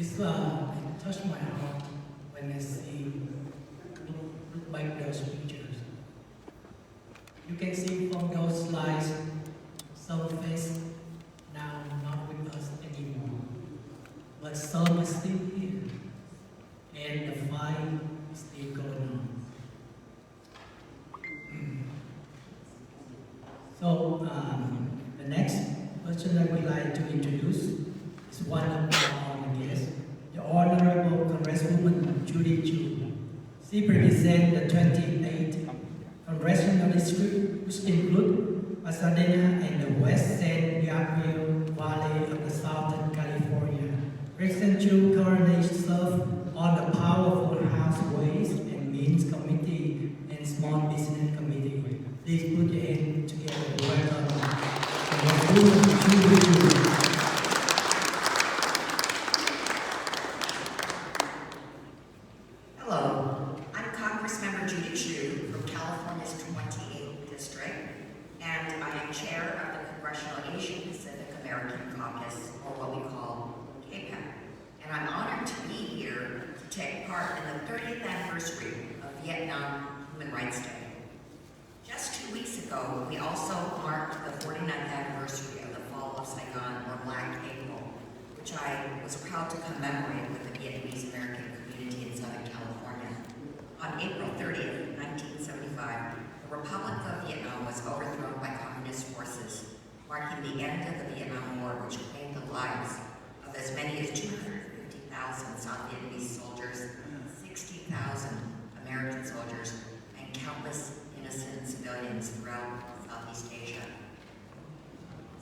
It touched my heart when I look back those pictures. You can see from those slides, some face now not with us anymore, but some are still here, and the fight is still going on. So the next person I would like to introduce is one of our guests, the Honorable Congresswoman Judy Chu. She represents the 28th Congressional District, which include Pasadena and the West San Gabriel Valley of the Southern California. President Chu currently serves on the powerful House Ways and Means Committee and Small Business Committee. Please put your hands together to welcome Congresswoman Judy Chu. Hello, I'm Congressmember Judy Chu from California's 28th District, and I am chair of the Congressional Asian Pacific American Caucus, or what we call CAPAC. And I'm honored to be here to take part in the 30th anniversary of Vietnam Human Rights Day. Just 2 weeks ago, we also marked the 49th anniversary of the fall of Saigon, or Black April, which I was proud to commemorate with the Vietnamese American community in Southern California. On April 30th, 1975, the Republic of Vietnam was overthrown by communist forces, marking the end of the Vietnam War, which claimed the lives of as many as 250,000 South Vietnamese soldiers, 60,000 American soldiers, and countless innocent civilians throughout Southeast Asia.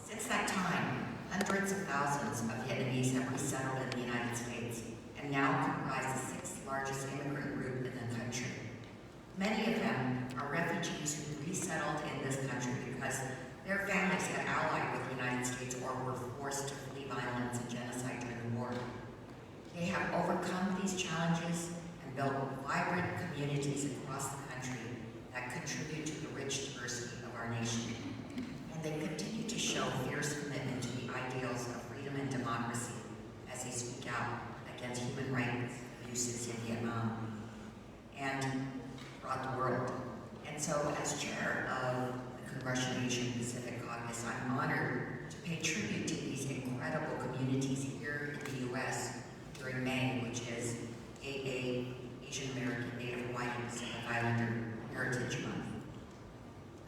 Since that time, hundreds of thousands of Vietnamese have resettled in the United States and now comprise the sixth largest immigrant group in the country. Many of them are refugees who resettled in this country because their families had allied with the United States or were forced to flee violence and genocide during the war. They have overcome these challenges and built vibrant communities across the country that contribute to the rich diversity of our nation. And they continue to show fierce commitment to the ideals of freedom and democracy as they speak out against human rights abuses in Vietnam and throughout the world. And so, as chair of the Congressional Asian Pacific Caucus, I'm honored to pay tribute to these incredible communities here in the U.S. during May, which is AA, Asian American, Native Hawaiian, Pacific Islander Heritage Month.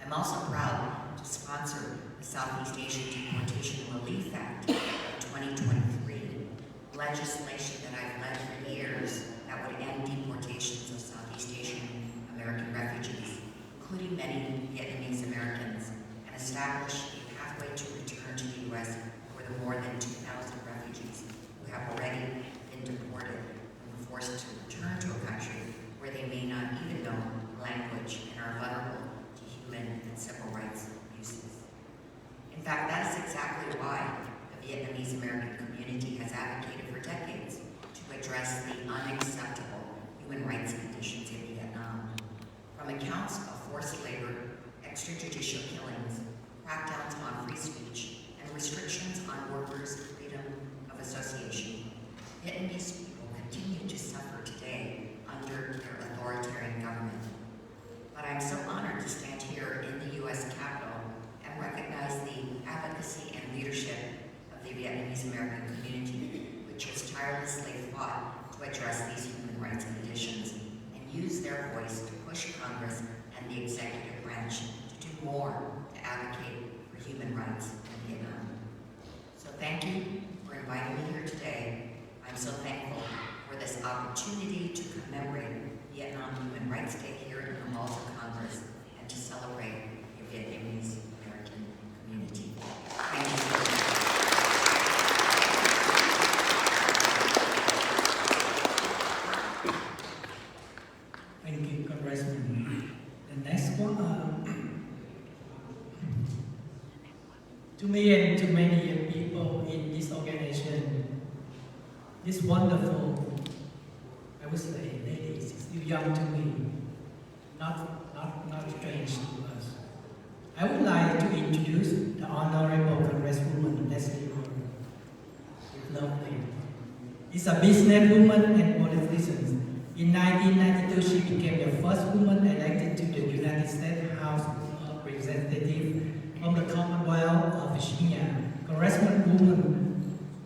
I'm also proud to sponsor the Southeast Asian Deportation Relief Act of 2023, legislation that I've led for years that would end deportations of Southeast Asian American refugees, including many Vietnamese Americans, and establish a pathway to return to the U.S. for the more than 2,000 refugees who have already been deported and were forced to return to a country where they may not even know language and are vulnerable to human and civil rights abuses. In fact, that is exactly why the Vietnamese American community has advocated for decades to address the unacceptable human rights conditions in Vietnam. From accounts of forced labor, extrajudicial killings, crackdowns on free speech, and restrictions on workers' freedom of association, Vietnamese people continue to suffer today under their authoritarian government. But I'm so honored to stand here in the U.S. Capitol and recognize the advocacy and leadership of the Vietnamese American community, which has tirelessly fought to address these human rights conditions and use their voice to push Congress and the executive branch to do more to advocate for human rights in Vietnam. So thank you for inviting me here today. I'm so thankful for this opportunity to commemorate Vietnam Human Rights Day here in the halls of Congress and to celebrate the Vietnamese American community. Thank you. Thank you, Congressman. The next one, to me and to many people in this organization, this wonderful, I would say, lady is still young to me, not strange to us. I would like to introduce the Honorable Congresswoman Leslie Moore. Lovely. is a businesswoman and politician. In 1992, she became the first woman elected to the United States House of Representatives from the Commonwealth of Virginia. Congresswoman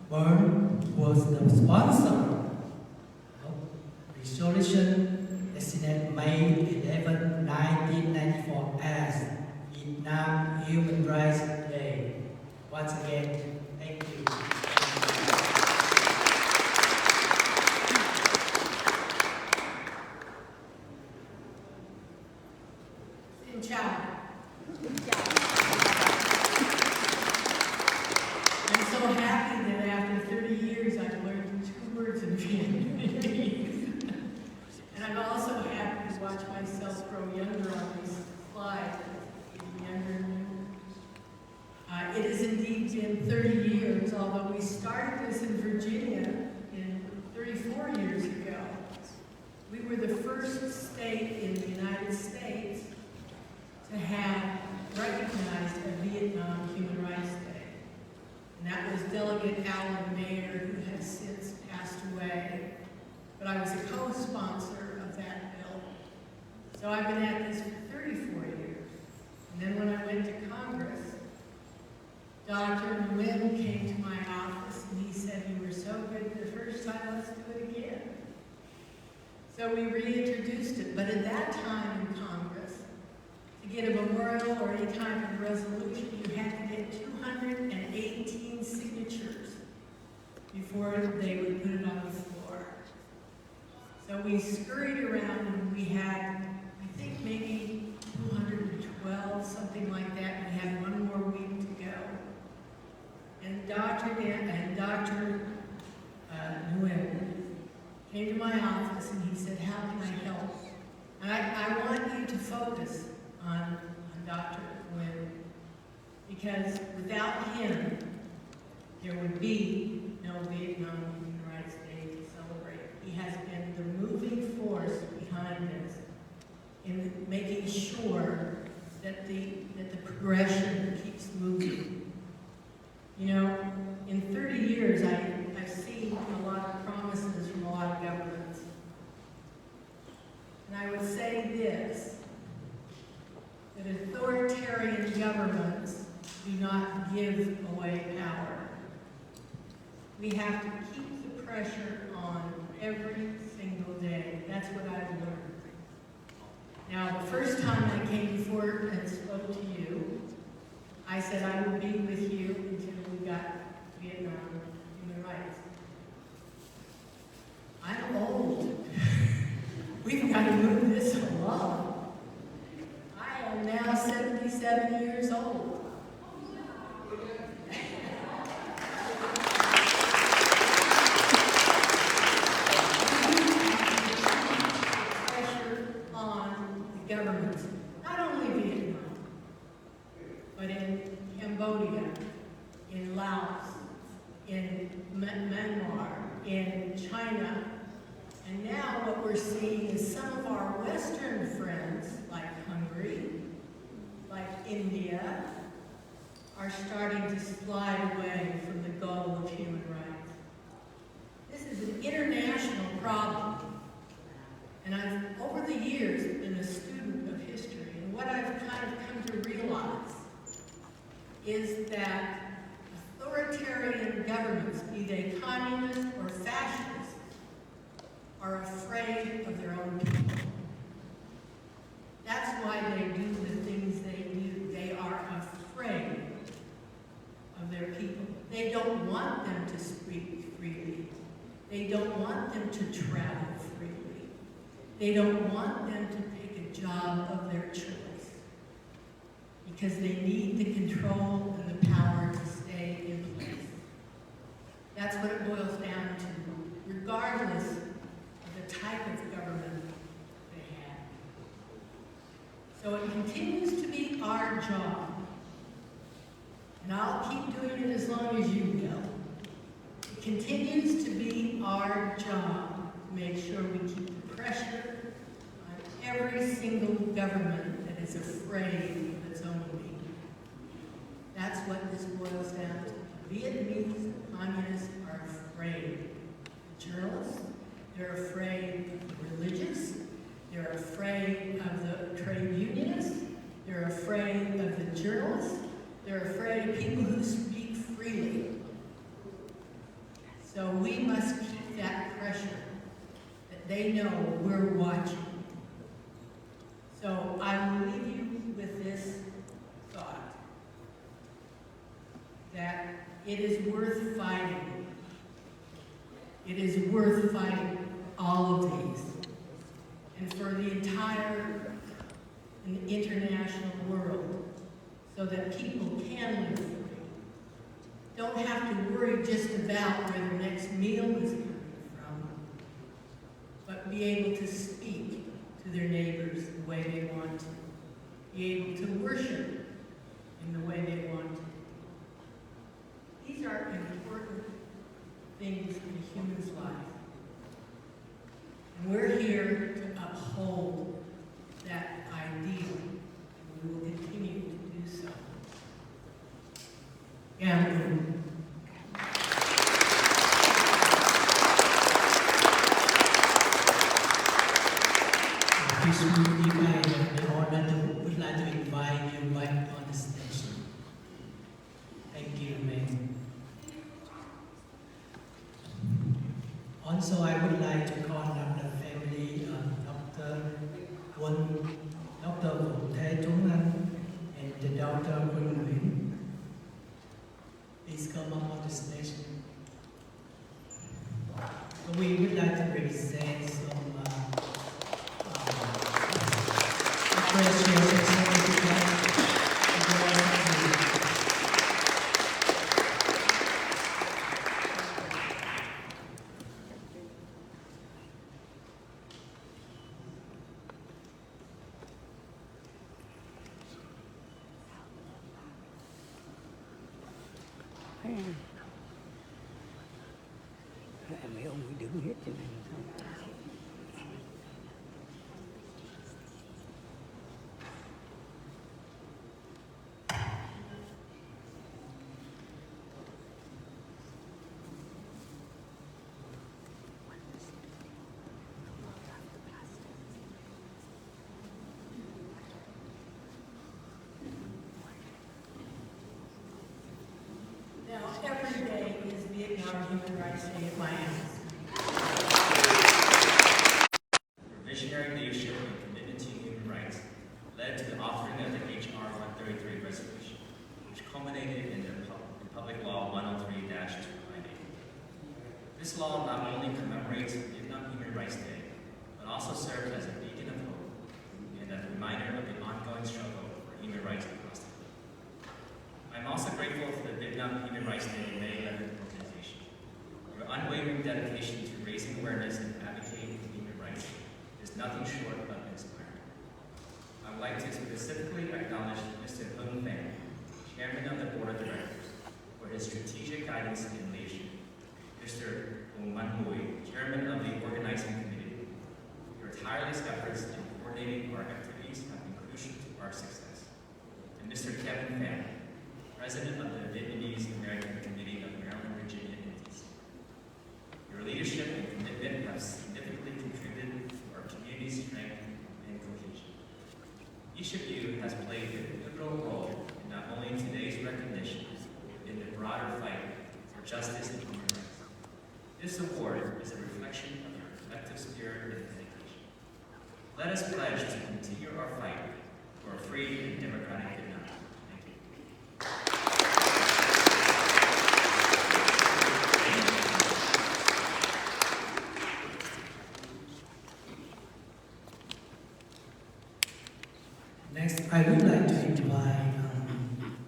Byrne was the sponsor of resolution designated May 11, 1994 as Vietnam Human Rights Day. Once again, thank you. Xin chào. I'm so happy that after 30 years I've learned 2 words in Vietnamese. And I'm also happy to watch myself grow younger on these slides. Younger and younger. It has indeed been 30 years, although we started this in Virginia in 34 years ago. We were the first state in the United States to have recognized a Vietnam Human Rights Day. And that was Delegate Alan Mayer, who has since passed away. But I was a co-sponsor of that bill. So I've been at this for 34 years. And then when I went to Congress, Dr. Nguyen came to my office and he said, "You were so good the first time, let's do it again." So we reintroduced it, but at that time in Congress, to get a memorial or any kind of resolution, you had to get 218 signatures before they would put it on the floor. So we scurried around and we had, I think maybe 212, something like that, and we had 1 more week to go. And Dr. Nguyen came to my office and he said, "How can I help?" And I want you to focus on Dr. Nguyen, because without him, there would be no Vietnam Human Rights Day to celebrate. He has been the moving force behind this in making sure that the progression keeps moving. You know, in 30 years, I've seen a lot of promises from a lot of governments. And I would say this, that authoritarian governments do not give away power. We have to keep the pressure on every single day. That's what I've learned. Now, the first time I came forward and spoke to you, I said I would be with you until we got Vietnam human rights. I'm old. We've got to move this along. I am now 77 years old. Pressure on the governments, not only Vietnam, but in Cambodia, in Laos, in Myanmar, in China. And now what we're seeing is some of our Western friends, like Hungary, like India, are starting to slide away from the goal of human rights. This is an international problem. And I've, over the years, been a student of history, and what I've kind of come to realize is that authoritarian governments, be they communist or fascist, are afraid of their own people. That's why they do the things they do. They are afraid of their people. They don't want them to speak freely. They don't want them to travel freely. They don't want them to pick a job of their choice, because they need the control and the power to stay in place. That's what it boils down to, regardless of the type of government they have. So it continues to be our job, and I'll keep doing it as long as you will. It continues to be our job to make sure we keep the pressure on every single government that is afraid of its own people. That's what this boils down to. Vietnamese communists are afraid to They're afraid of the religious. They're afraid of the trade unionists. They're afraid of the journalists. They're afraid of people who speak freely. So we must keep that pressure, that they know we're watching. So I will leave you with this thought, that it is worth fighting. It is worth fighting all of these. And for the entire international world, so that people can live free. Don't have to worry just about where the next meal is coming from, but be able to speak to their neighbors the way they want to, be able to worship in the way they want to. These are important things in a human's life. And we're here to uphold that ideal, and we will continue to do so. And this will be the honor would like to invite you back on the stage. Thank you, ma'am. Also, I would like to call up the family of Dr. Vũ Thế Tuấn Anh and the Dr. Quân Nguyễn. Please come up on the stage. So we would like to present some precious mấy ông ấy đứng hết trên này thôi. now, every day is Vietnam Human Rights Day at my house. Her visionary leadership and commitment to human rights led to the authoring of the H.R. 133 resolution, which culminated in the Public Law 103-298. This law not only commemorates Vietnam Human Rights Day, but also serves as a beacon of hope and a reminder of the ongoing struggle for human rights across the globe. I'm also grateful for the Vietnam Human Rights Day May 11th organization. Your unwavering dedication to raising awareness and advocating for human rights is nothing short of inspiring. I would like to specifically acknowledge Mr. Hung Pham, Chairman of the Board of Directors, for his strategic guidance and leadership. Mr. Ung Man Bui, Chairman of the Organizing Committee. Your tireless efforts in coordinating our activities have been crucial to our success. And Mr. Kevin Pham, President of the Vietnamese American Committee of Maryland, Virginia, and D.C. Your leadership and commitment have significantly contributed to our community's strength and cohesion. Each of you has played a pivotal role in not only today's recognition, but in the broader fight for justice and human rights. This award is a reflection of your collective spirit and dedication. Let us pledge to continue our fight for a free and democratic Vietnam. Thank you. Next, I would like to invite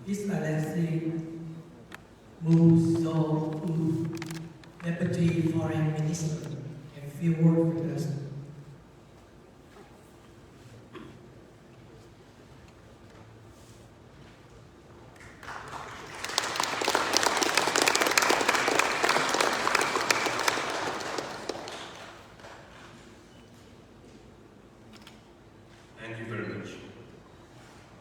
His Excellency Mu So U, Deputy Foreign Minister, a few words with us. Thank you very much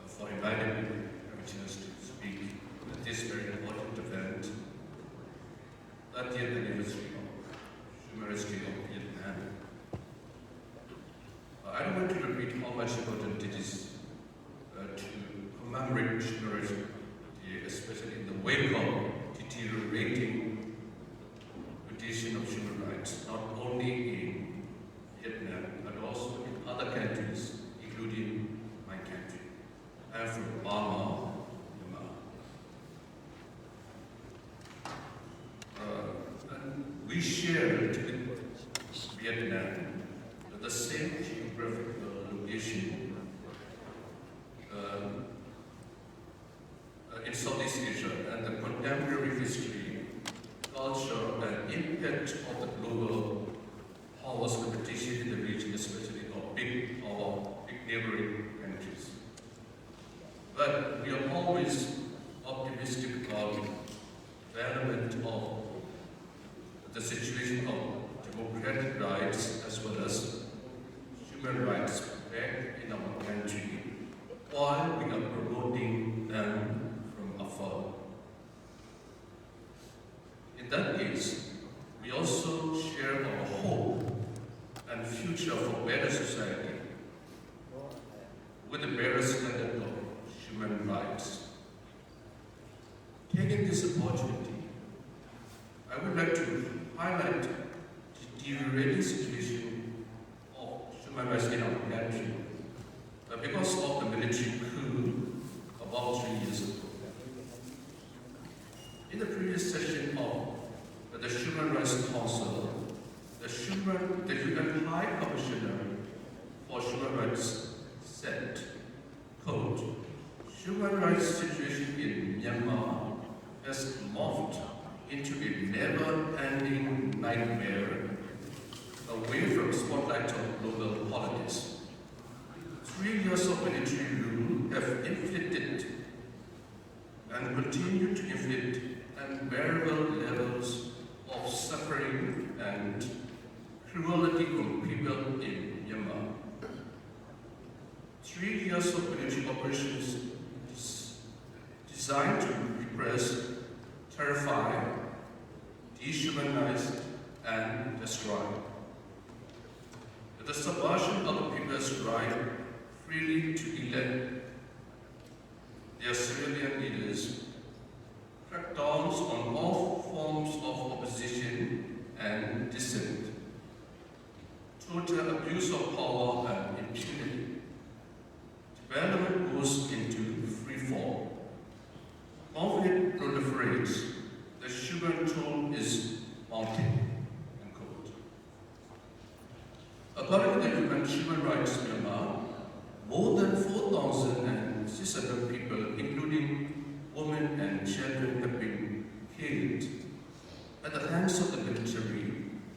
for inviting me to have a chance to speak at this very important event, 30th anniversary of Commemoration of Vietnam. I don't want to repeat how much important it is to commemorate Commemoration Day, especially in the wake of deteriorating condition of human rights, not only in Vietnam, but also in other countries, including my country. I'm from Burma, Myanmar. And we shared with Vietnam the same geographical location in Southeast Asia, and the contemporary history, culture, and impact of the global powers competition in the region, especially our big neighboring countries. But we are always optimistic about development of the situation of democratic rights as well as human rights back in our country, while we are promoting them from afar. In that case, we also share our hope and future for better society with a better standard of human rights. Taking this opportunity, I would like to highlight the deteriorating situation of human rights in our country because of the military coup about 3 years ago. In the previous session of the Human Rights Council, the UN High Commissioner for Human Rights said, quote, "Human rights situation in Myanmar has morphed into a never-ending nightmare away from the spotlight of global politics. 3 years of military rule have inflicted and continue to inflict unbearable levels of suffering and cruelty on people in Myanmar. 3 years of military operations designed to repress, terrify, dehumanize, and destroy. The subversion of the people's right freely to elect their civilian leaders, crackdowns on all forms of opposition and dissent, total abuse of power and impunity. Development goes into free fall. Conflict proliferates. The human toll is mounting." Unquote. According to the UN Human Rights Myanmar, more than 4,600 people, including women and children, have been killed at the hands of the military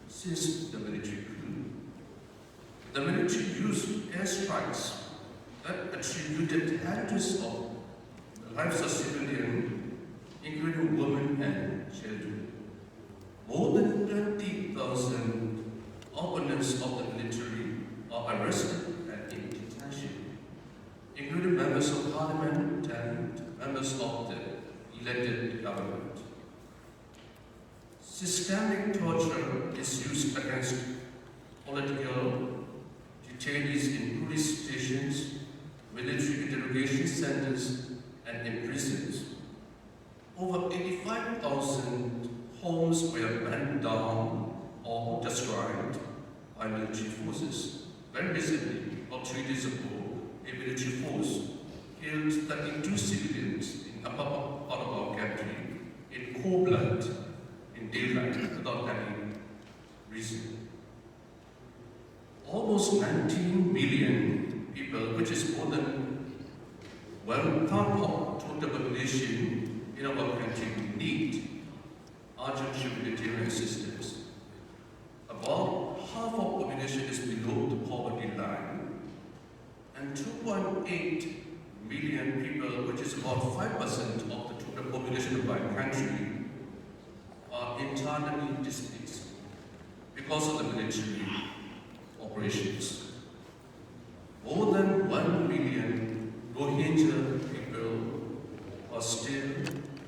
since the military coup. The military used airstrikes that attributed hundreds of lives of civilians, including women and children. More than 20,000 opponents of the military are arrested and in detention, including members of parliament and members of the elected government. Systemic torture is used against political detainees in police stations, military interrogation centers, and in prisons. Over 85,000 homes were burned down or destroyed by military forces. Very recently, about 3 days ago, a military force killed 32 civilians in upper part of our country in cold blood, in daylight, without any reason. Almost 19 million people, which is more than 1/3 of total population in our country, need urgent humanitarian assistance. About half of population is below the poverty line, and 2.8 million people, which is about 5% of the total population of our country, are internally displaced because of the military operations. More than 1 million Rohingya people are still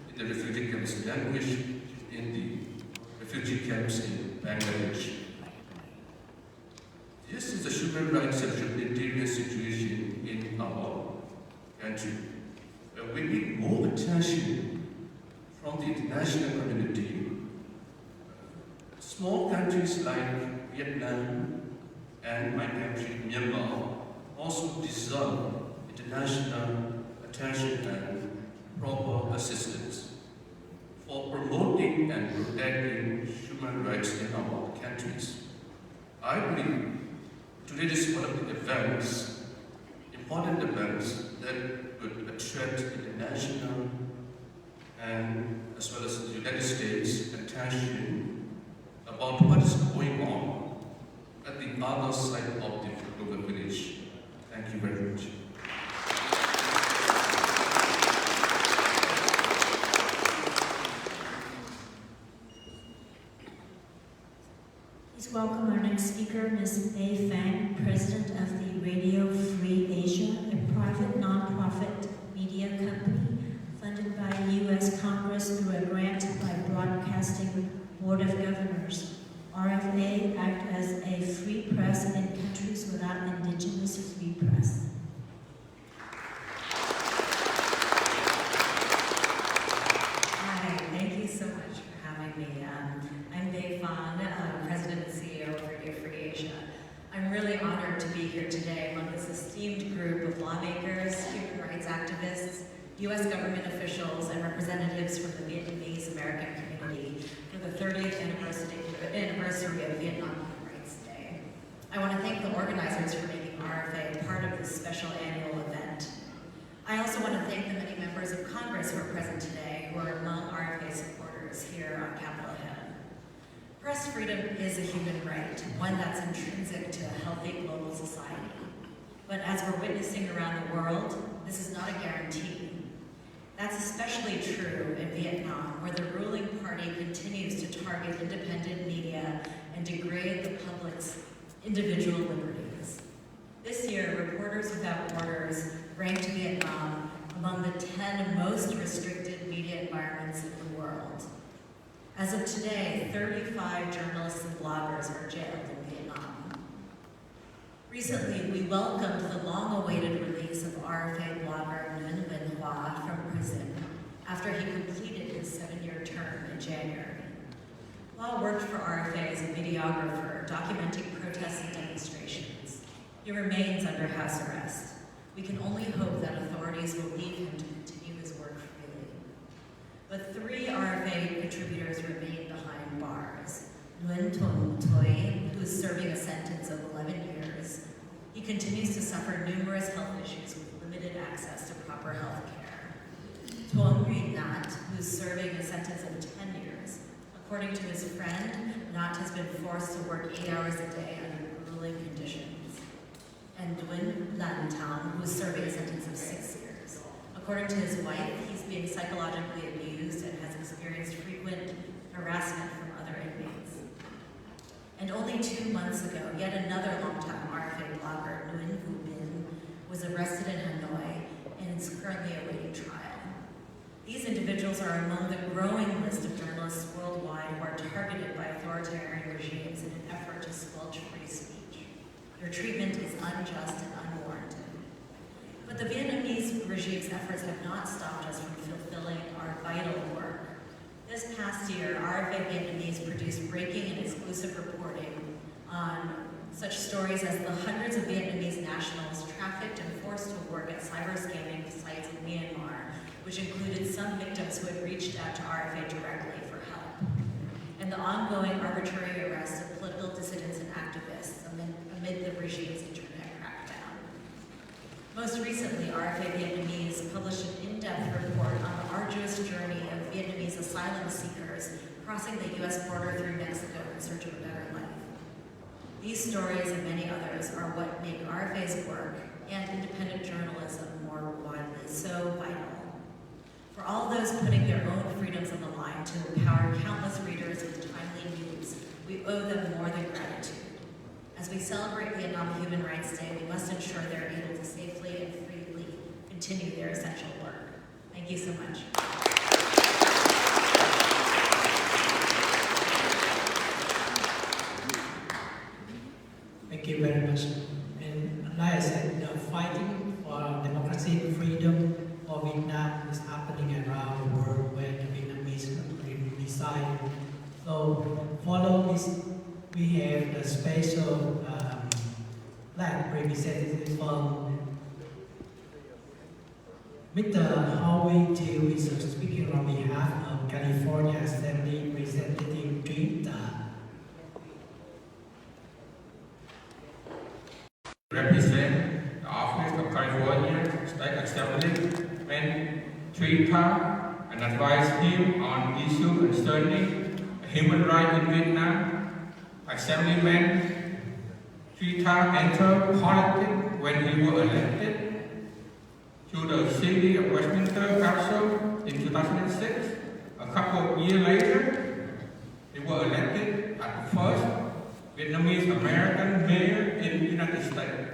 in the refugee camps, languished in the refugee camps in Bangladesh. This is the human rights and humanitarian situation in our country. We need more attention from the international community. Small countries like Vietnam and my country, Myanmar, also deserve international attention and proper assistance for promoting and protecting human rights in our countries. I believe today is one of the events, important events that would attract international and as well as the United States attention about what is going on at the other side of the global village. Thank you very much. Please welcome our next speaker, Ms. Bei Fang, President of the Radio Free Asia, a private non-profit media company funded by the U.S. Congress through a grant by Broadcasting Board of Governors. RFA act as a free press in countries without indigenous free press. Hi, thank you so much for having me. I'm Bei Fang, President and CEO of Radio Free Asia. I'm really honored to be here today among this esteemed group of lawmakers, human rights activists, U.S. government officials, and representatives from the Vietnamese American community for the 30th anniversary of Vietnam Human Rights Day. I want to thank the organizers for making RFA part of this special annual event. I also want to thank the many members of Congress who are present today, who are among RFA supporters here on Capitol Hill. Press freedom is a human right, one that's intrinsic to a healthy global society. But as we're witnessing around the world, this is not a guarantee. That's especially true in Vietnam, where the ruling party continues to target independent media and degrade the public's individual liberties. This year, Reporters Without Borders ranked Vietnam among the 10 most restricted media environments in the world. As of today, 35 journalists and bloggers are jailed in Vietnam. Recently, we welcomed the long-awaited release of RFA blogger Nguyen Van Hoa from prison after he completed his 7-year term in January. Hoa worked for RFA as a videographer, documenting protests and demonstrations. He remains under house arrest. We can only hope that authorities will leave him to continue his work freely. But 3 RFA contributors remain behind bars. Nguyen Ton Toi, who is serving a sentence of 11 years. He continues to suffer numerous health issues with limited access to proper health care. Tuong Nguyen Nhat, who is serving a sentence of 10 years. According to his friend, Nhat has been forced to work 8 hours a day under grueling conditions. And Nguyen Lan Tang, who is serving a sentence of 6 years. According to his wife, he's being psychologically abused and has experienced frequent harassment from other inmates. And only 2 months ago, yet another longtime RFA blogger, Nguyen Vu Bin, was arrested in Hanoi and is currently awaiting trial. These individuals are among the growing list of journalists worldwide who are targeted by authoritarian regimes in an effort to squelch free speech. Their treatment is unjust and unwarranted. But the Vietnamese regime's efforts have not stopped us from fulfilling our vital work. This past year, RFA Vietnamese produced breaking and exclusive reporting on such stories as the hundreds of Vietnamese nationals trafficked and forced to work at cyber scamming sites in Myanmar, which included some victims who had reached out to RFA directly for help, and the ongoing arbitrary arrests of political dissidents and activists amid the regime's internet crackdown. Most recently, RFA Vietnamese published an in-depth report on the arduous journey of Vietnamese asylum seekers crossing the U.S. border through Mexico in search of a better life. These stories and many others are what make RFA's work and independent journalism more widely so vital. For all those putting their own freedoms on the line to empower countless readers with timely news, we owe them more than gratitude. As we celebrate Vietnam Human Rights Day, we must ensure they're able to safely and freely continue their essential work. Thank you so much. you very much. And like I said, the fighting for democracy and freedom for Vietnam is happening around the world where the Vietnamese reside. So follow this, we have the special flag representative from Mr. Howie Tew is speaking on behalf of California Assembly Representative Trita. Represent the office of California State Assemblyman Trita and advise him on issues concerning human rights in Vietnam. Assemblyman Trita entered politics when he was elected to the city of Westminster Council in 2006. A couple of years later, he was elected as the first Vietnamese American mayor in the United States.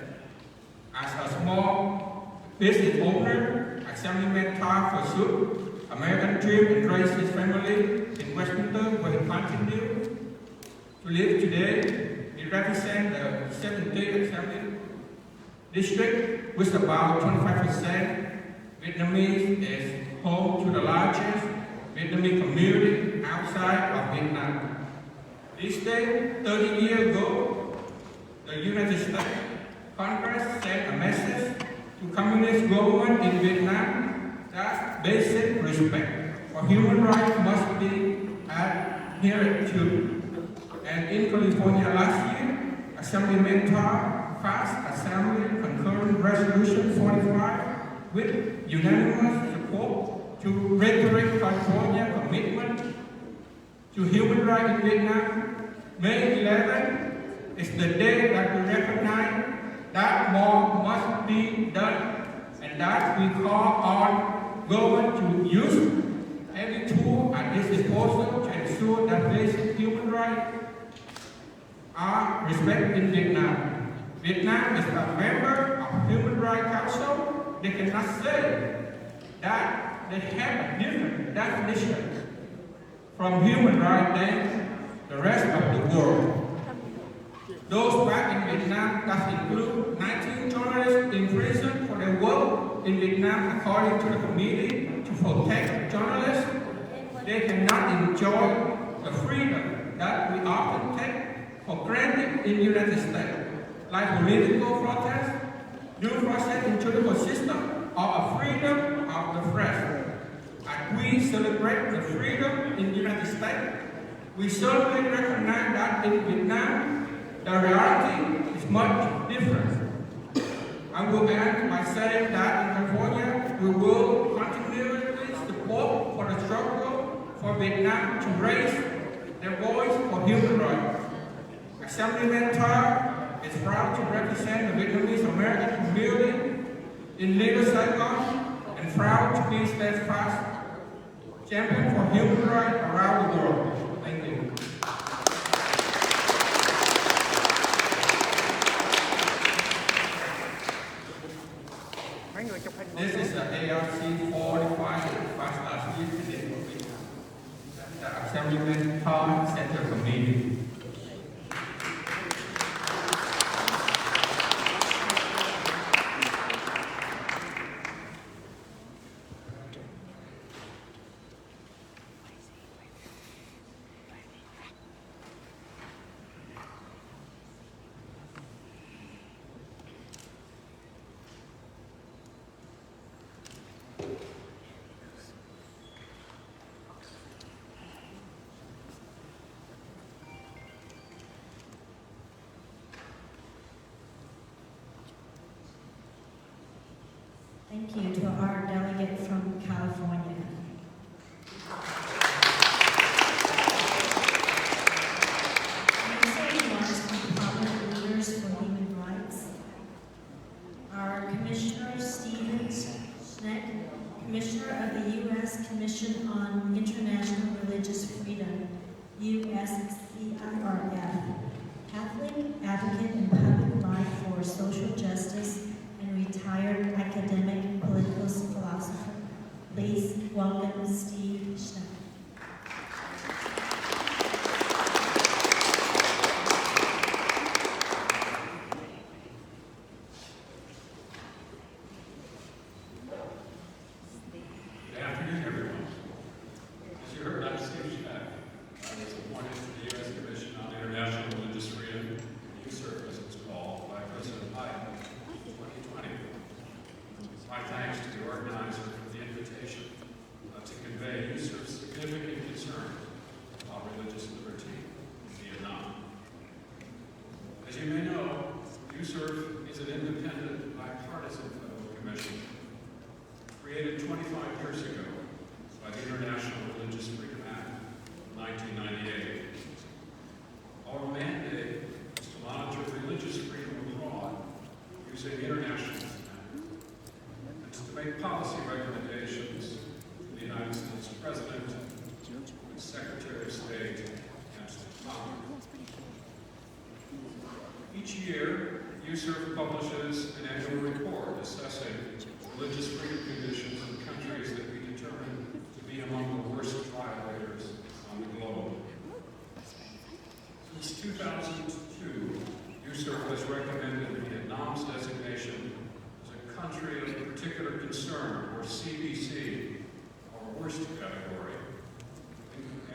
As a small business owner, Assemblyman Tar pursued American dream and raised his family in Westminster, where he continued to live today. He represents the 17th Assembly District, with about 25% Vietnamese, is home to the largest Vietnamese community outside of Vietnam. This day, 30 years ago, the United States Congress sent a message to communist government in Vietnam that basic respect for human rights must be adhered to. And in California last year, Assemblyman Tar passed Assembly Concurrent Resolution 45 with unanimous support to reiterate California's commitment to human rights in Vietnam. May 11 is the day that we recognize that more must be done, and that we call on government to use every tool at its disposal to ensure that basic human rights are respected in Vietnam. Vietnam is a member of Human Rights Council. They cannot say that they have a different definition from human rights than the rest of the world. Those back in Vietnam that include 19 journalists in prison for their work in Vietnam, according to the Committee to Protect Journalists. They cannot enjoy the freedom that we often take for granted in the United States, like political protest, due process in judicial system, or a freedom of the press. As we celebrate the freedom in the United States, we certainly recognize that in Vietnam, the reality is much different. I will end by saying that in California, we will continuously support for the struggle for Vietnam to raise their voice for human rights. Assemblyman Tar is proud to represent the Vietnamese American community in Little Saigon and proud to be steadfast champion for human rights around the world. Thank you. This is the ARC 45 passed last year today. The Assemblyman Tar Center Committee. Thank you to our delegate from California. Next remarks from prominent leaders for human rights. Our Commissioner Stephen Schneck, Commissioner of the U.S. Commission on International Religious Freedom, USCIRF, Catholic advocate in public life for social justice, and retired academic political philosopher. Please USERF is an independent, bipartisan federal commission created 25 years ago by the International Religious Freedom Act of 1998. Our mandate is to monitor religious freedom abroad using international standards and to make policy recommendations to the United States President, the Secretary of State, and to Congress. Each year, USERF publishes an annual report assessing religious freedom conditions in countries that we determine to be among the worst violators on the globe. Since 2002, USERF has recommended Vietnam's designation as a country of particular concern, or CBC, our worst category,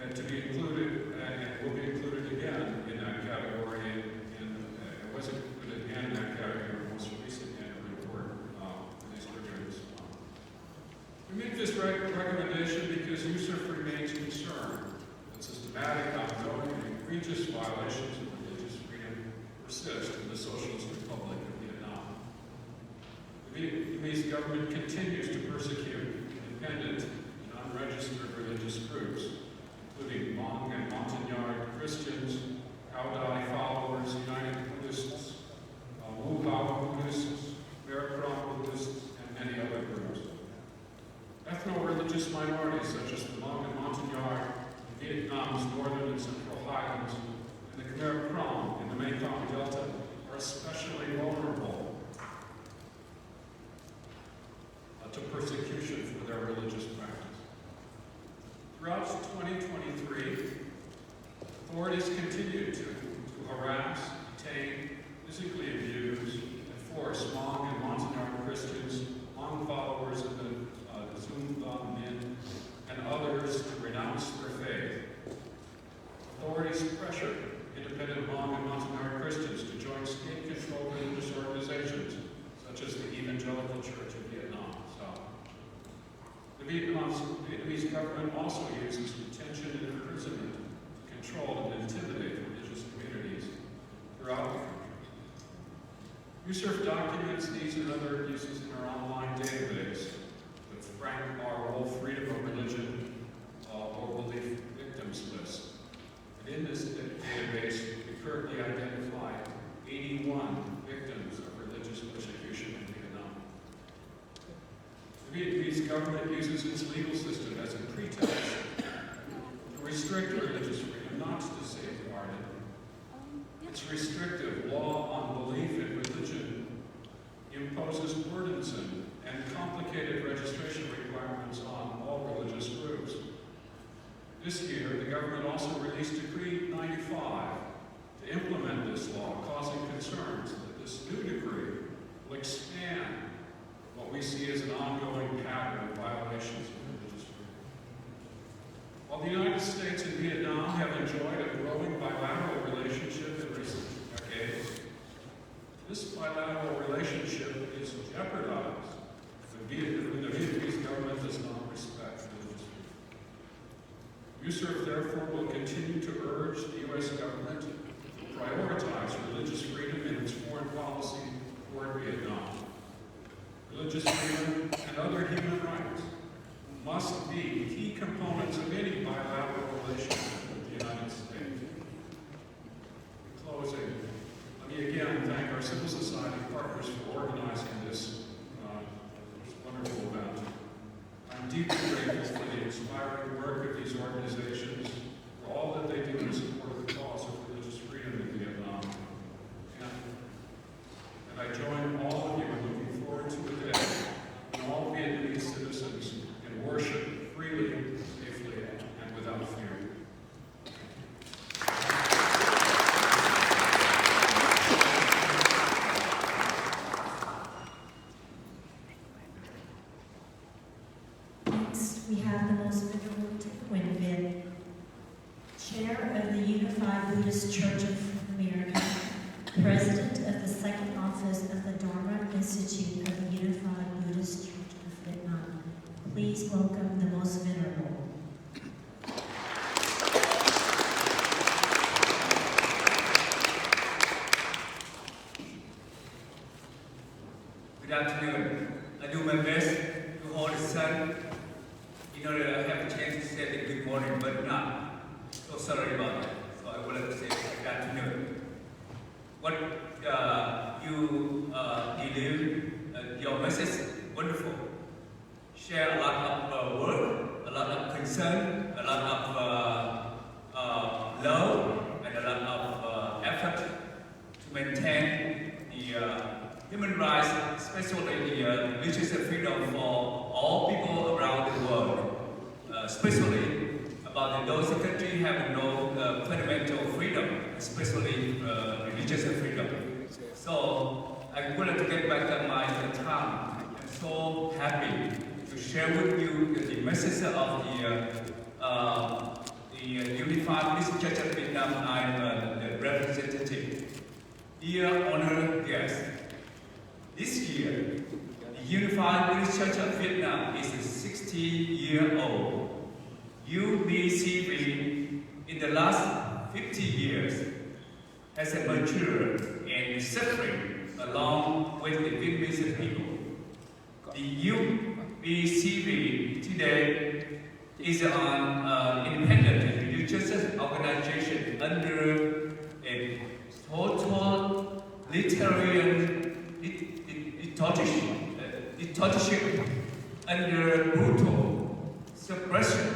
and to be included, and will be included again in that category. It was included again in that category in the most recent annual report in these reviews. We make this recommendation because USERF remains concerned that systematic, ongoing, and egregious violations of religious freedom persist in the Socialist Republic of Vietnam. The Vietnamese government continues to persecute independent and unregistered religious groups, including Hmong and Montagnard Christians, Cao Dai followers, United Buddhists, Wu Hao Buddhists, Khmer Krom Buddhists, and many other groups. Ethno-religious minorities such as the Hmong and Montagnard in Vietnam's northern and central highlands and the Khmer Krom in the Mekong Delta are especially vulnerable to persecution for their religious practice. Throughout 2023, authorities continued to harass, detain, physically abuse, and force Hmong and Montagnard Christians, Hmong followers of the Zum Van Min, and others to renounce their faith. Authorities pressured independent Hmong and Montagnard Christians to join state-controlled religious organizations, such as the Evangelical Church of Vietnam South. The Vietnamese government also uses detention and imprisonment to control and intimidate religious communities throughout the country. USERF documents these and other abuses in our online database, the Frank R. Wolf Freedom of Religion or Belief Victims List. And in this database, we currently identify 81 victims of religious persecution in Vietnam. The Vietnamese government uses its legal system as a pretext to restrict religious freedom, not to safeguard it. Its restrictive law on belief in religion imposes burdensome and complicated registration requirements on all religious groups. This year, the government also released Decree 95 to implement this law, causing concerns that this new decree will expand what we see as an ongoing pattern of violations of religious freedom. While the United States and Vietnam have enjoyed a growing bilateral relationship in recent decades, this bilateral relationship is jeopardized when the Vietnamese government does not respect religious freedom. USERF, therefore, will continue to urge the U.S. government to prioritize religious freedom in its foreign policy toward Vietnam. Religious freedom and other human rights must be key components of any bilateral relationship with the United States. In closing, let me again thank our civil society partners for organizing this wonderful event. I'm deeply grateful for the inspiring work of these organizations, for all that they do in support of the cause of religious freedom in Vietnam. And I join all of you in looking forward to a day when all Vietnamese citizens can worship freely, safely, and without fear. We have the Most Venerable Win Vin, Chair of the Unified Buddhist Church of America, President of the Second Office of the Dharma Institute of the Unified Buddhist Church of Vietnam. Please welcome the Most Venerable. Good afternoon. I do my best to hold the sun in order to have a chance to say good morning, but not. So sorry about that. So I would like to say good afternoon. What you deliver, your message, wonderful. Share a lot of work, a lot of concern, a lot of love, and a lot of effort to maintain the human rights, especially the religious freedom for all people around the world, especially about those countries have no fundamental freedom, especially religious freedom. So I would like to get back to my time. I'm so happy to share with you the message of the Unified Christian Church of Vietnam. I'm the representative. Dear honored guests, this year, the Unified Christian Church of Vietnam is 60-year-old. UBCV in the last 50 years has matured and suffering along with the Vietnamese people. The UBCV today is an independent religious organization under a totalitarian dictatorship under brutal suppression.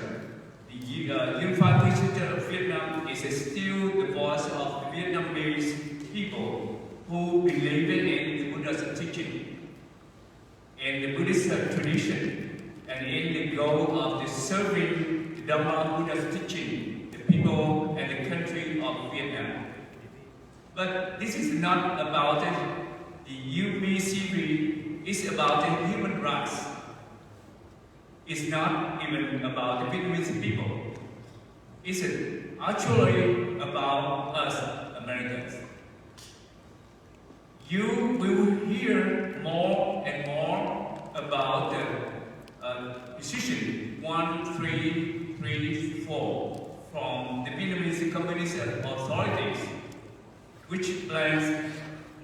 The Unified Christian Church of Vietnam is still the voice of the Vietnamese people who believe in the Buddha's teaching and the Buddhist tradition, and in the goal of the serving the Dharma Buddha's teaching, the people and the country of Vietnam. But this is not about the UBCV, it's about the human rights. It's not even about the Vietnamese people. It's actually about us Americans. You will hear more and more about the decision 1334 from the Vietnamese Communist authorities, which plans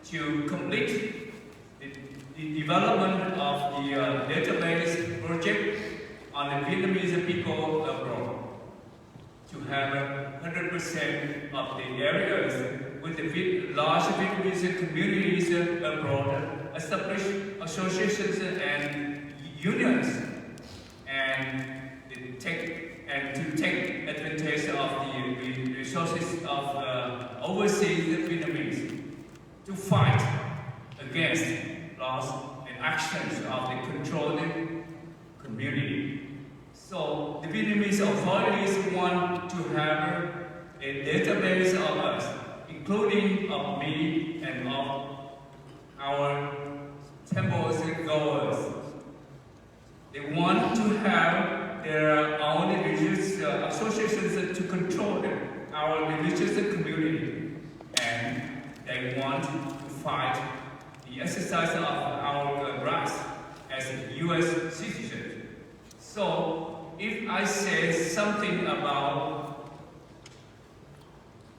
to complete the development of the database project on the Vietnamese people abroad, to have 100% of the areas with the large Vietnamese communities abroad, establish associations and unions, and to take advantage of the resources of overseas Vietnamese to fight against laws and actions of the controlled community. So the Vietnamese authorities want to have a database of us, including of me and of our temple's goers. They want to have their own religious associations to control our religious community, and they want to fight the exercise of our rights as a U.S. citizen. So, if I say something about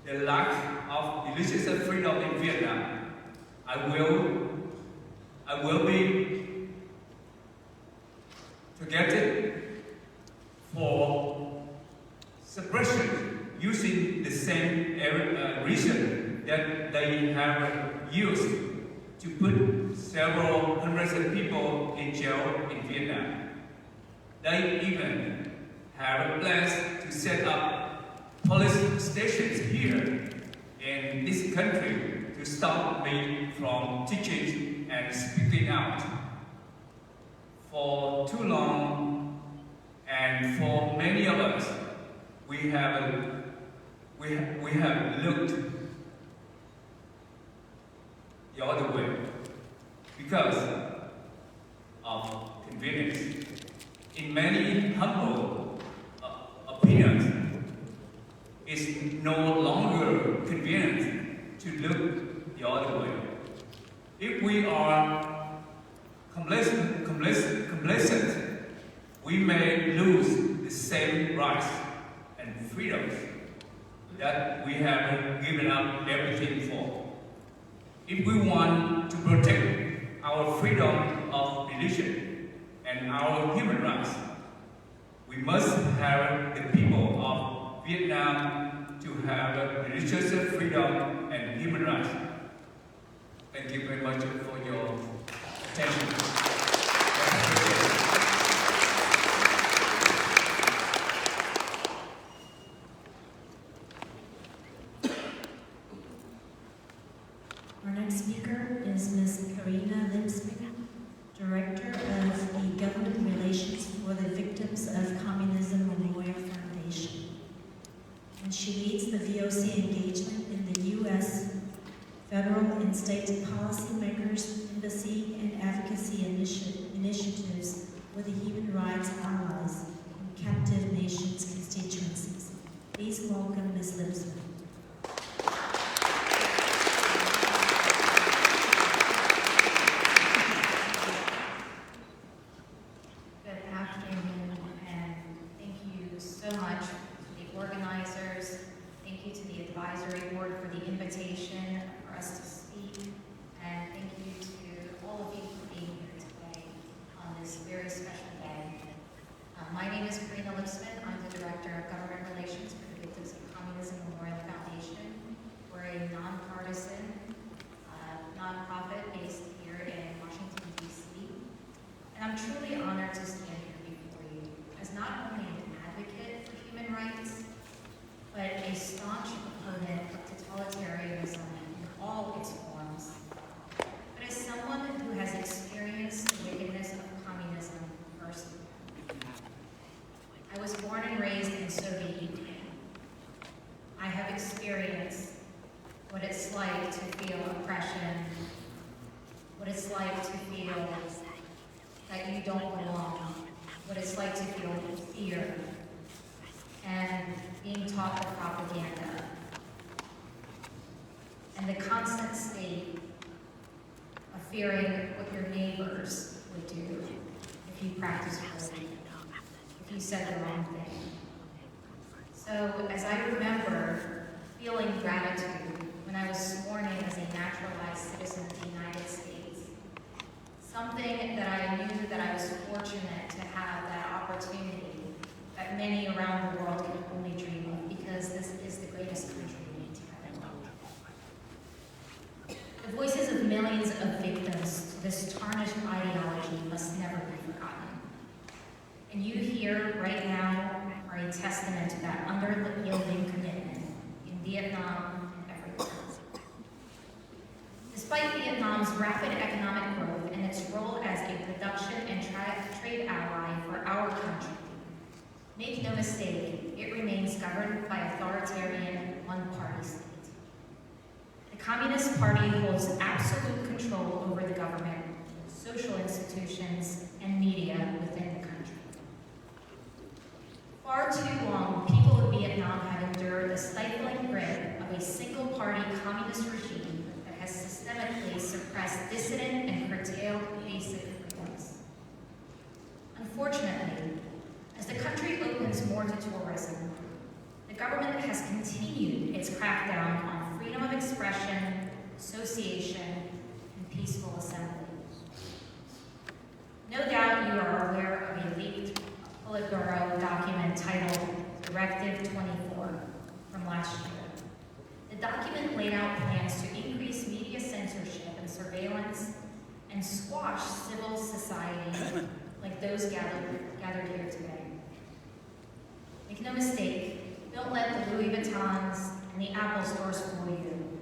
the lack of religious freedom in Vietnam, I will be targeted for suppression using the same reason that they have used to put several hundreds of people in jail in Vietnam. They even have plans to set up police stations here in this country to stop me from teaching and speaking out. For too long, and for many of us, we have looked the other way because of convenience. In many humble opinions, it's no longer convenient to look the other way. If we are complacent, we may lose the same rights and freedoms that we have given up everything for. If we want to protect our freedom of religion and our human rights. We must have the people of Vietnam to have religious freedom and human rights. Thank you very much for your attention. Our next speaker is Ms. Karina Lipsman, Director of the Government Relations for the Victims of Communism Memorial Foundation. And she leads the VOC engagement in the U.S. federal and state policymakers, embassy, and advocacy initiatives with the human rights allies in captive nations' constituencies. Please welcome Ms. Lipsman. Advisory board for the invitation for us to speak, and thank you to all of you for being here today on this very special day. My name is Karina Lipsman. I'm the Director of Government Relations for the Victims of Communism Memorial Foundation. We're a nonpartisan nonprofit based here in Washington, D.C. And I'm truly honored to stand here before you as not only an advocate for human rights, but a staunch opponent of totalitarianism in all its forms, but as someone who has experienced the wickedness of communism firsthand. I was born and raised in Soviet Union. I have experienced what it's like to feel oppression, what it's like to feel that you don't belong, what it's like to feel fear, and being taught the propaganda, and the constant state of fearing what your neighbors would do if you practiced bullying, if you said the wrong thing. So as I remember feeling gratitude when I was sworn in as a naturalized citizen of the United States, something that I knew that I was fortunate to have that opportunity that many around the world can only dream of, because this is the greatest country to ever know. The voices of millions of victims to this tarnished ideology must never be forgotten. And you here right now are a testament to that unyielding commitment in Vietnam and everywhere. Despite Vietnam's rapid economic growth and its role as a production and trade ally for our country, make no mistake, it remains governed by authoritarian one-party state. The Communist Party holds absolute control over the government, social institutions, and media within the country. Far too long, people of Vietnam have endured the stifling grip of a single-party communist regime that has systemically suppressed dissident and curtailed basic freedoms. Unfortunately, as the country opens more to tourism, the government has continued its crackdown on freedom of expression, association, and peaceful assembly. No doubt you are aware of a leaked Politburo document titled Directive 24 from last year. The document laid out plans to increase media censorship and surveillance and squash civil society like those gathered here today. Make no mistake, don't let the Louis Vuittons and the Apple stores fool you.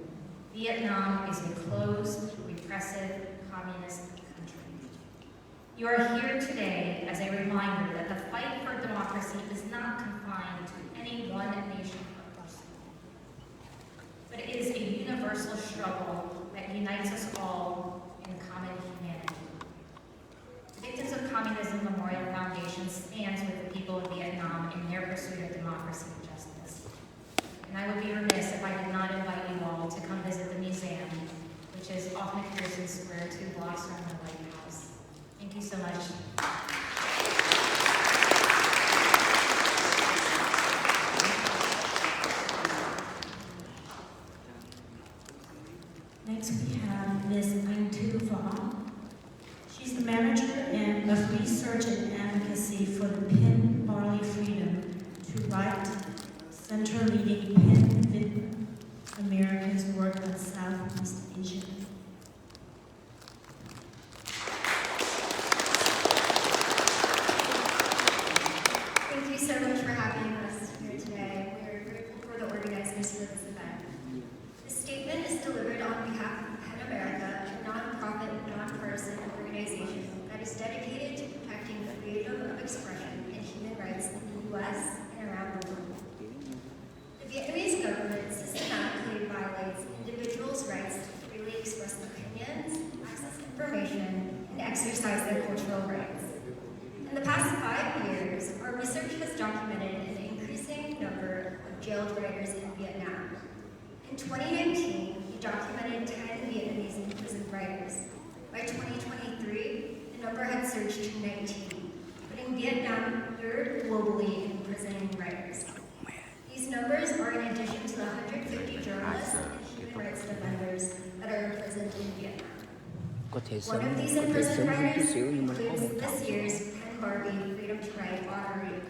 Vietnam is a closed, repressive, communist country. You are here today as a reminder that the fight for democracy is not confined to any one nation or person, but it is a universal struggle that unites us all in common humanity. The Victims of Communism Memorial Foundation stands with the people of Vietnam in their pursuit of democracy and justice. And I would be remiss if I did not invite you all to come visit the museum, which is off McPherson Square, 2 blocks from the White House. Thank you so much. Next we have Ms. Anh Tu Vong, the manager of research and advocacy for the PIN Barley Freedom to Right Center leading PIN America's work on Southeast Asia. Thank you so much for having us here today. We are grateful for the organizers for this event. This statement is delivered on behalf of PEN America, a nonprofit, nonpartisan organization that is dedicated to protecting freedom of expression and human rights in the U.S. and around the world. The Vietnamese government systematically violates individuals' rights to freely express opinions, access information, and exercise their cultural rights. In the past 5 years, our research has documented an increasing number of jailed writers in Vietnam. In 2019, we documented 10 Vietnamese imprisoned writers. By 2023, the number had surged to 19, putting Vietnam third globally in imprisoning writers. These numbers are in addition to the 150 journalists and human rights defenders that are imprisoned in Vietnam. Có thể One sớm, of these có thể imprisoned sớm hơn chút writers xíu nhưng mà nó có includes một thảo. this year's PEN Barbie Freedom to Write honoree,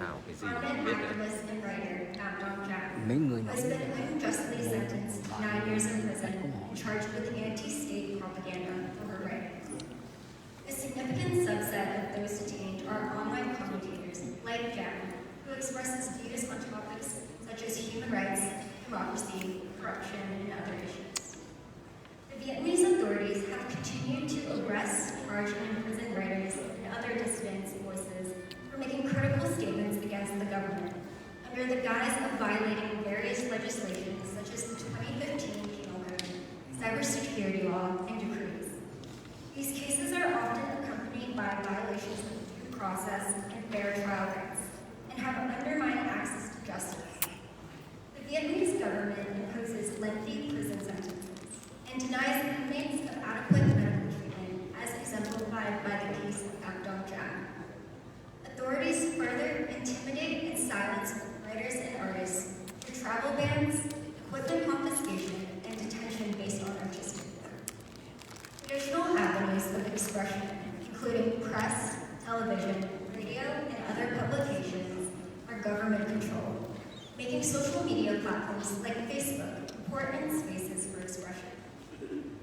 prominent activist and writer Nam Dong Jack, Mấy người who nói has been unjustly sentenced to 9 years in prison and charged with anti-state propaganda for her writing. A significant subset of those detained are online commentators like Jack, who expresses views on topics such as human rights, democracy, corruption, and other issues. The Vietnamese authorities have continued to arrest, charge, and imprison writers and other dissidents' voices for making critical statements against the government, under the guise of violating various legislations such as the 2015 Penal Code, cybersecurity law, and decrees. These cases are often accompanied by violations of due process and fair trial rights, and have undermined access to justice. The Vietnamese government imposes lengthy prison sentences and denies inmates of adequate medical treatment, as exemplified by the case of Nam Dong Jack. Authorities further intimidate and silence writers and artists through travel bans, equipment confiscation, and detention based on artistic work. Traditional avenues of expression, including press, television, radio, and other publications, are government controlled, making social media platforms like Facebook important spaces for expression.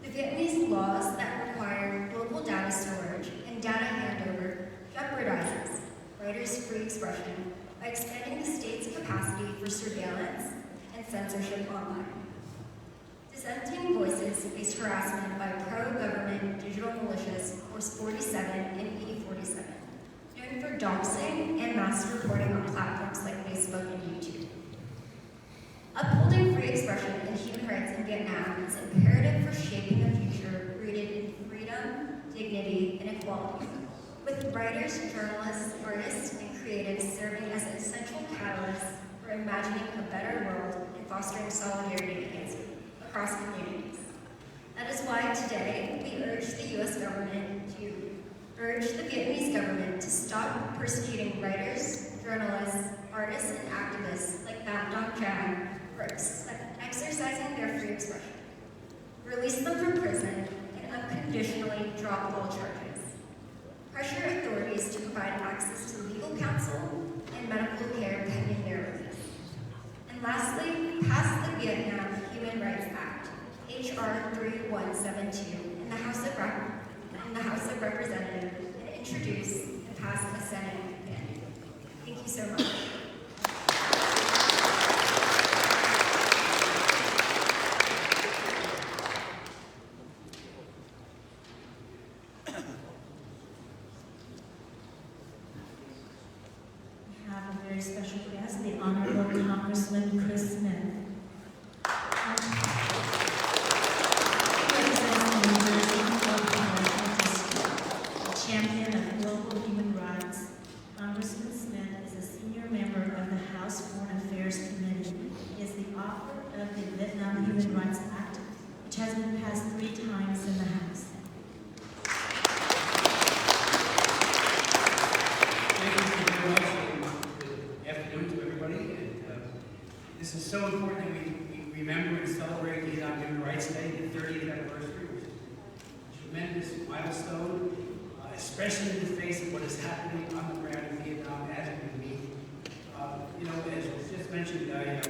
The Vietnamese laws that require global data storage and data handover jeopardizes writers' free expression by expanding the state's capacity for surveillance and censorship online. Dissenting voices face harassment by pro-government digital militias Force 47 and E47, known for doxing and mass reporting on platforms like Facebook and YouTube. Upholding free expression and human rights in Vietnam is imperative for shaping a future rooted in freedom, dignity, and equality, with writers, journalists, artists, and creatives serving as essential catalysts for imagining a better world and fostering solidarity across communities. That is why today we urge the U.S. government to urge the Vietnamese government to stop persecuting writers, journalists, artists, and activists like Nam Dong Jack for exercising their free expression, release them from prison, and unconditionally drop all charges. Pressure authorities to provide access to legal counsel and medical care pending their release. And lastly, pass the Vietnam Human Rights Act, H.R. 3172, in the House of Representatives, and introduce and pass the Senate again. Thank you so much. Have a very special guest, the Honorable Congressman Chris Smith. He represents the New Jersey Congressional District, a champion of global human rights. Congressman Smith is a senior member of the House Foreign Affairs Committee. He is the author of the Vietnam Human Rights Act, which has been passed 3 times in the House. This is so important that we remember and celebrate Vietnam Human Rights Day, the 30th anniversary, which is a tremendous milestone especially in the face of what is happening on the ground in Vietnam as we meet. As was just mentioned, I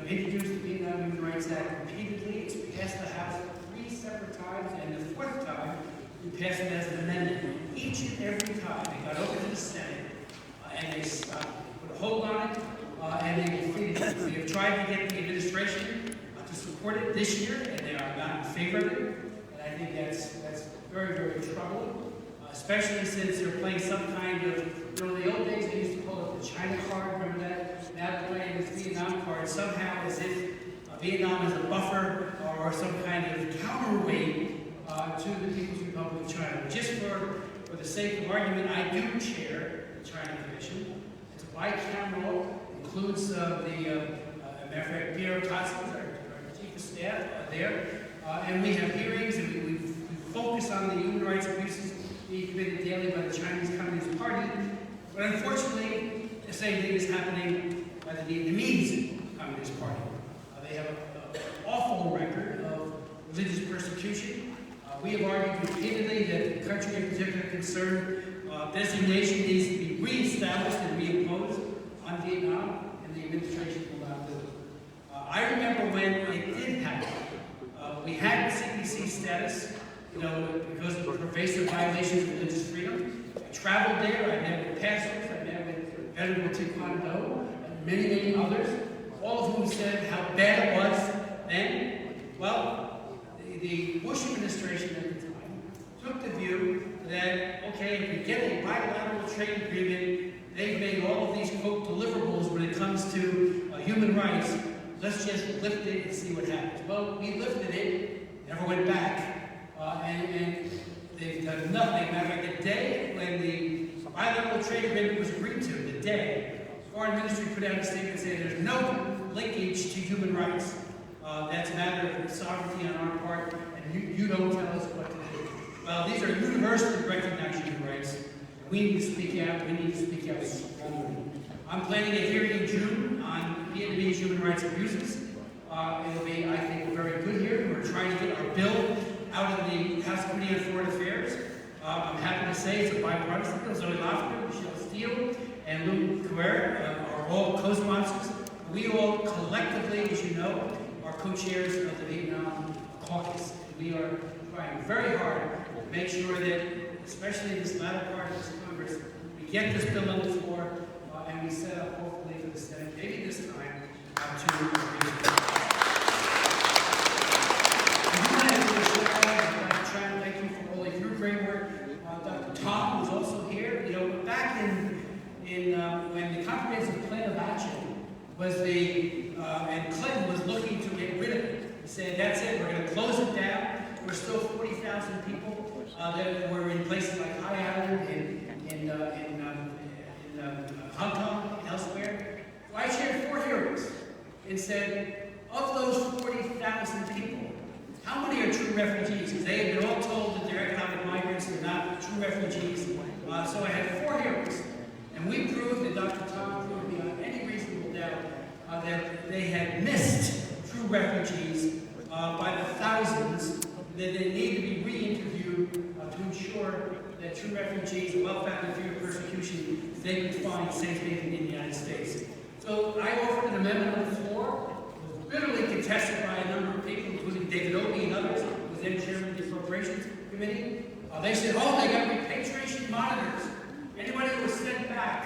introduced the Vietnam Human Rights Act repeatedly. It's passed the House 3 separate times, and the 4th time, we passed it as an amendment. Each and every time, it got over to the Senate, and they put a hold on it, and they defeated it. We have tried to get the administration to support it this year, and they are not in favor of it. And I think that's very, very troubling, especially since they're playing some kind of, in the old days they used to call it the China card, remember that? Now they're playing this Vietnam card somehow as if Vietnam is a buffer or some kind of counterweight to the People's Republic of China. Just for the sake of argument, I do chair the China Commission. It's a bicameral, includes matter of fact, Pierre Tatsis, our chief of staff, there. And we have hearings, and we focus on the human rights abuses being committed daily by the Chinese Communist Party. But unfortunately, the same thing is happening by the Vietnamese Communist Party. They have an awful record of religious persecution. We have argued repeatedly that the country in particular concerned designation needs to be reestablished and reimposed on Vietnam, and the administration will not do it. I remember when it did happen. We had CPC status, because of pervasive violations of religious freedom. I traveled there, I met with pastors, I met with Venerable Taekwondo, and many, many others, all of whom said how bad it was then. Well, the Bush administration at the time took the view that, okay, if we get a bilateral trade agreement, they've made all of these, quote, deliverables when it comes to human rights, let's just lift it and see what happens. Well, we lifted it, never went back. And they've done nothing. Matter of fact, the day when the bilateral trade agreement was agreed to, the day, the Foreign Ministry put out a statement saying there's no linkage to human rights. That's a matter of sovereignty on our part, and you don't tell us what to do. Well, these are universally recognized human rights. We need to speak out. We need to speak out strongly. I'm planning a hearing in June on Vietnamese human rights abuses. It'll be, I think, a very good hearing. We're trying to get our bill out of the House Committee on Foreign Affairs. I'm happy to say it's a bipartisan bill. Zoe Lofgren, Michelle Steele, and Lou Carrera are all co-sponsors. We all collectively, as you know, are co-chairs of the Vietnam caucus. We are trying very hard to make sure that, especially in this latter part of this Congress, we get this bill on the floor and we set up, hopefully, for the Senate, maybe this time, to agree. Thank you for all of your great work. Dr. Tom was also here. Back when the comprehensive plan of action was and Clinton was looking to get rid of it. He said, that's it, we're going to close it down. There were still 40,000 people that were in places like High Island, in Hong Kong, and elsewhere. So I chaired 4 hearings and said, of those 40,000 people, how many are true refugees? Because they had been all told that they're economic migrants, they're not true refugees. So I had 4 hearings, and we proved, and Dr. Tom proved beyond any reasonable doubt, that they had missed true refugees by the thousands, that they need to be re-interviewed to ensure that true refugees, well-founded fear of persecution, they could find safe haven in the United States. So I offered an amendment on the floor, bitterly contested by a number of people, including David Obey and others, who was then chairman of the Appropriations Committee. They said, oh, they got repatriation monitors. Anybody who was sent back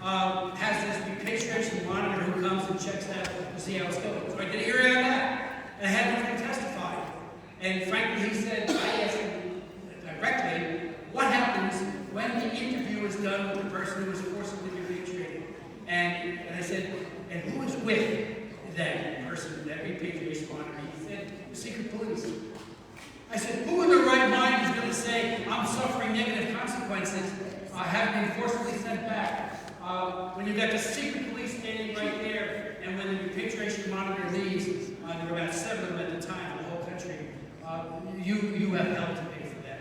has this repatriation monitor who comes and checks out to see how it's going. So I did a hearing on that, and I had nothing to testify. And frankly, he said, I asked him directly, what happens when the interview is done with the person who was forcibly repatriated? And I said, and who is with that person, that repatriation monitor? He said, the secret police. I said, who in their right mind is going to say, I'm suffering negative consequences, having been forcibly sent back, when you've got the secret police standing right there, and when the repatriation monitor leaves, there were about 7 of them at the time in the whole country, you have helped to pay for that.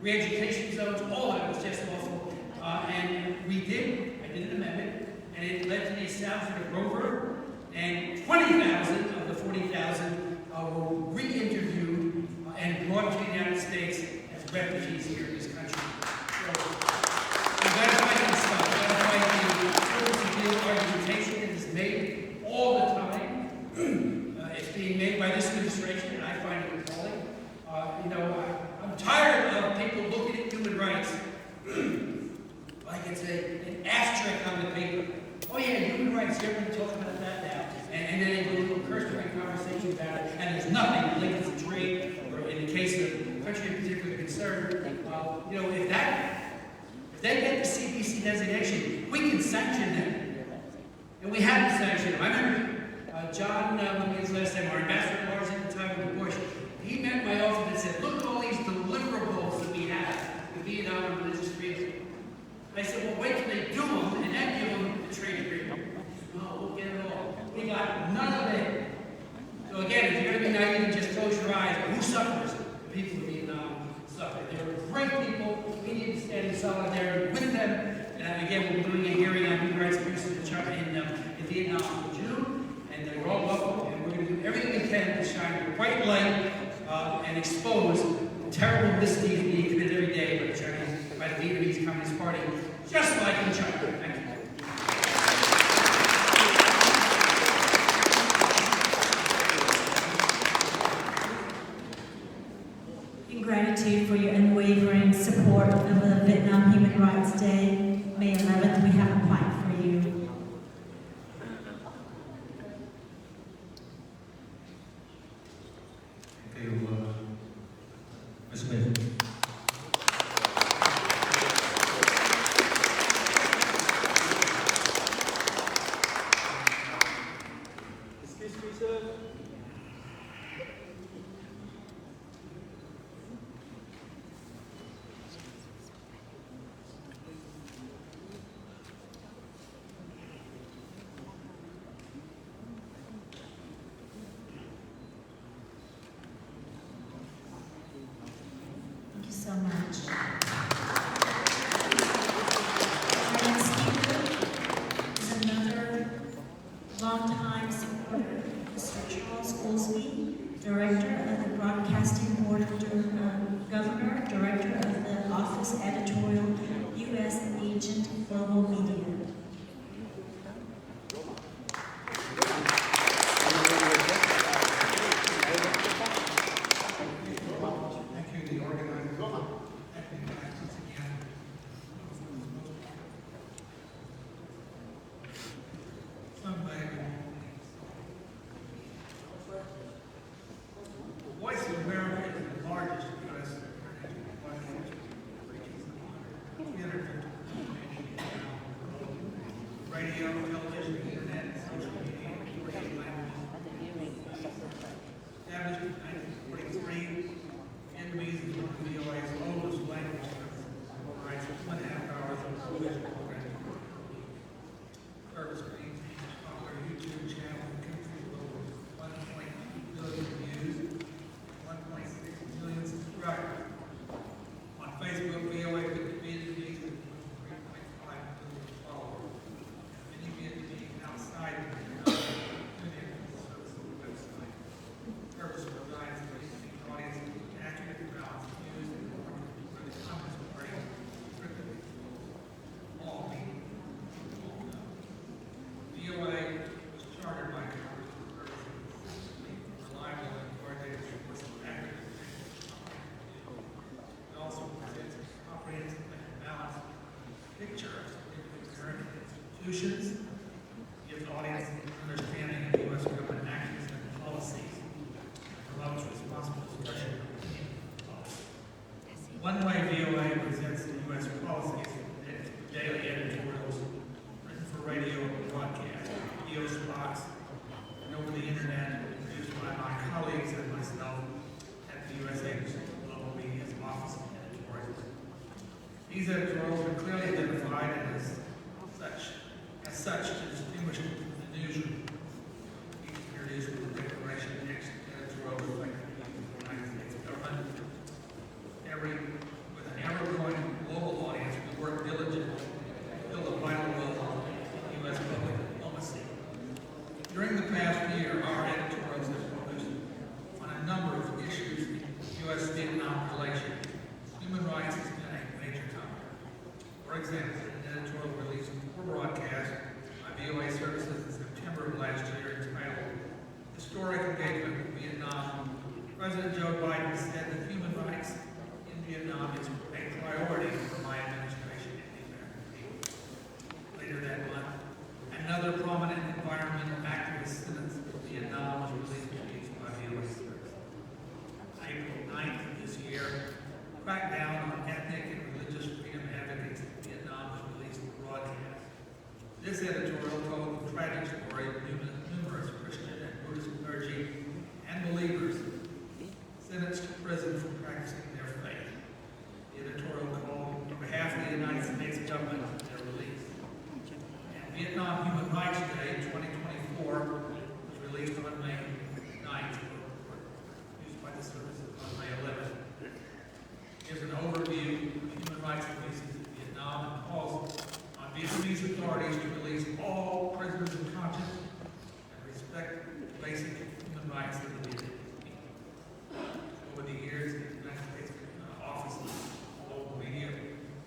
Re-education zones, all of it was just awful. And I did an amendment, and it led to the establishment of Rover, and 20,000 of the 40,000 were re-interviewed and brought to the United States as refugees here in this country. I'm tired of people looking at human rights like it's an asterisk on the paper. Oh yeah, human rights, everybody talks about that now. And then they go into a cursory conversation about it, and there's nothing linked to trade, or in the case of country of particular concern. If they get the CPC designation, we can sanction them. And we have to sanction them. I remember John, what was his last name, our ambassador at large at the time of Bush, he met my office and said, look at all these deliverables that we have in Vietnam and religious freedom. I said, well, wait till they do them and then give them the trade agreement. No, we'll get it all. We got none of it. So again, if you're going to be naive and just close your eyes, who suffers? The people of Vietnam suffer. They're great people. We need to stand in solidarity with them. And again, we're doing a hearing on human rights abuses in Vietnam in June. And they're all welcome. And we're going to do everything we can to shine a bright light and expose the terrible misdeeds being committed every day by the Vietnamese Communist Party, just like in China. Thank you. In gratitude for your unwavering support of the Vietnam Human Rights Day, May 11th, we have a plaque for you. Thank you, Ms. Smith. Thank you so much. Our next speaker is another longtime supporter, Mr. Charles Goolsbee, Director of the Broadcasting Board of Governor, Director of the Office Editorial, U.S. Agent, Global Media. Voice of America is the largest U.S. broadcaster. 350 radio, television, internet, social media, 48 languages. Established in 1943, Vietnamese is one of VOA's oldest language services. Provides 2.5 hours of television programming. Service maintains a popular YouTube channel and country with over 1.2 billion views, 1.6 million subscribers. On Facebook, VOA Vietnamese has 3.5 million followers. Many Vietnamese outside of Vietnam tune in to the website. Service provides the Vietnamese audience with accurate and balanced news and where the comments are very strictly all media. VOA was chartered by Congress for reliable and coordinated reports of accurate information. It also presents a comprehensive and balanced picture of significant current institutions, gives the audience an understanding of U.S. government actions and policies, and promotes responsible discussion of policy. One way VOA presents the U.S. policies is daily editorials written for radio and broadcast, video spots, and over the internet, produced by my colleagues and myself at the U.S. Agency for Global Media's Office of Editorials. These editorials are clearly identified and as such to distinguish them from the newsroom. Each introduced with the Declaration editorial reflecting the United States government. With an ever-growing global audience, we work diligently to fill a vital role in U.S. public diplomacy. During the past year, our editorials have focused on a number of issues in U.S.-Vietnam relations. Human rights has been a major topic. For example, in an editorial released for broadcast by crackdown on ethnic and religious freedom advocates in Vietnam was released for broadcast. This editorial told the tragic story of numerous Christian and Buddhist clergy and believers sentenced to prison for practicing their faith. The editorial called on behalf of the United States government for their release. And Vietnam Human Rights Day 2024 was released on May 9th, or used by the services on May 11th. Gives an overview of human rights abuses in Vietnam and calls on Vietnamese authorities to release all prisoners of conscience and respect the basic human rights of the Vietnamese people. Over the years, the United States Office of Global Media,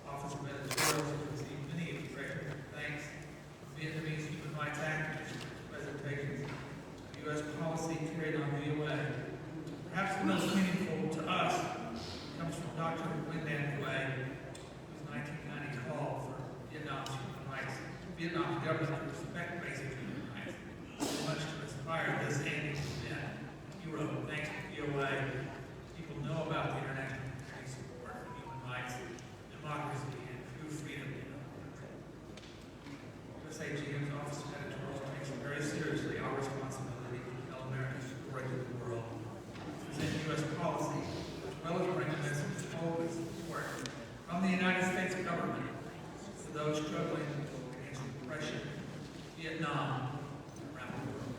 Office of Editorials has received many expressions of thanks from Vietnamese human rights activists for presentations of U.S. policy carried on VOA. Perhaps the most meaningful to us comes from Dr. Nguyen Van Quay, whose 1990 call for Vietnam's human rights, Vietnam's government to respect basic human rights, so much to inspire this annual event. He wrote, thanks to VOA, people know about the international community support for human rights, democracy, and true freedom in our country. USAGM's Office of Editorials takes very seriously our responsibility to tell America's story to the world, present U.S. policy, as well as bring a message of hope and support from the United States government to those struggling against repression, Vietnam, and around the world.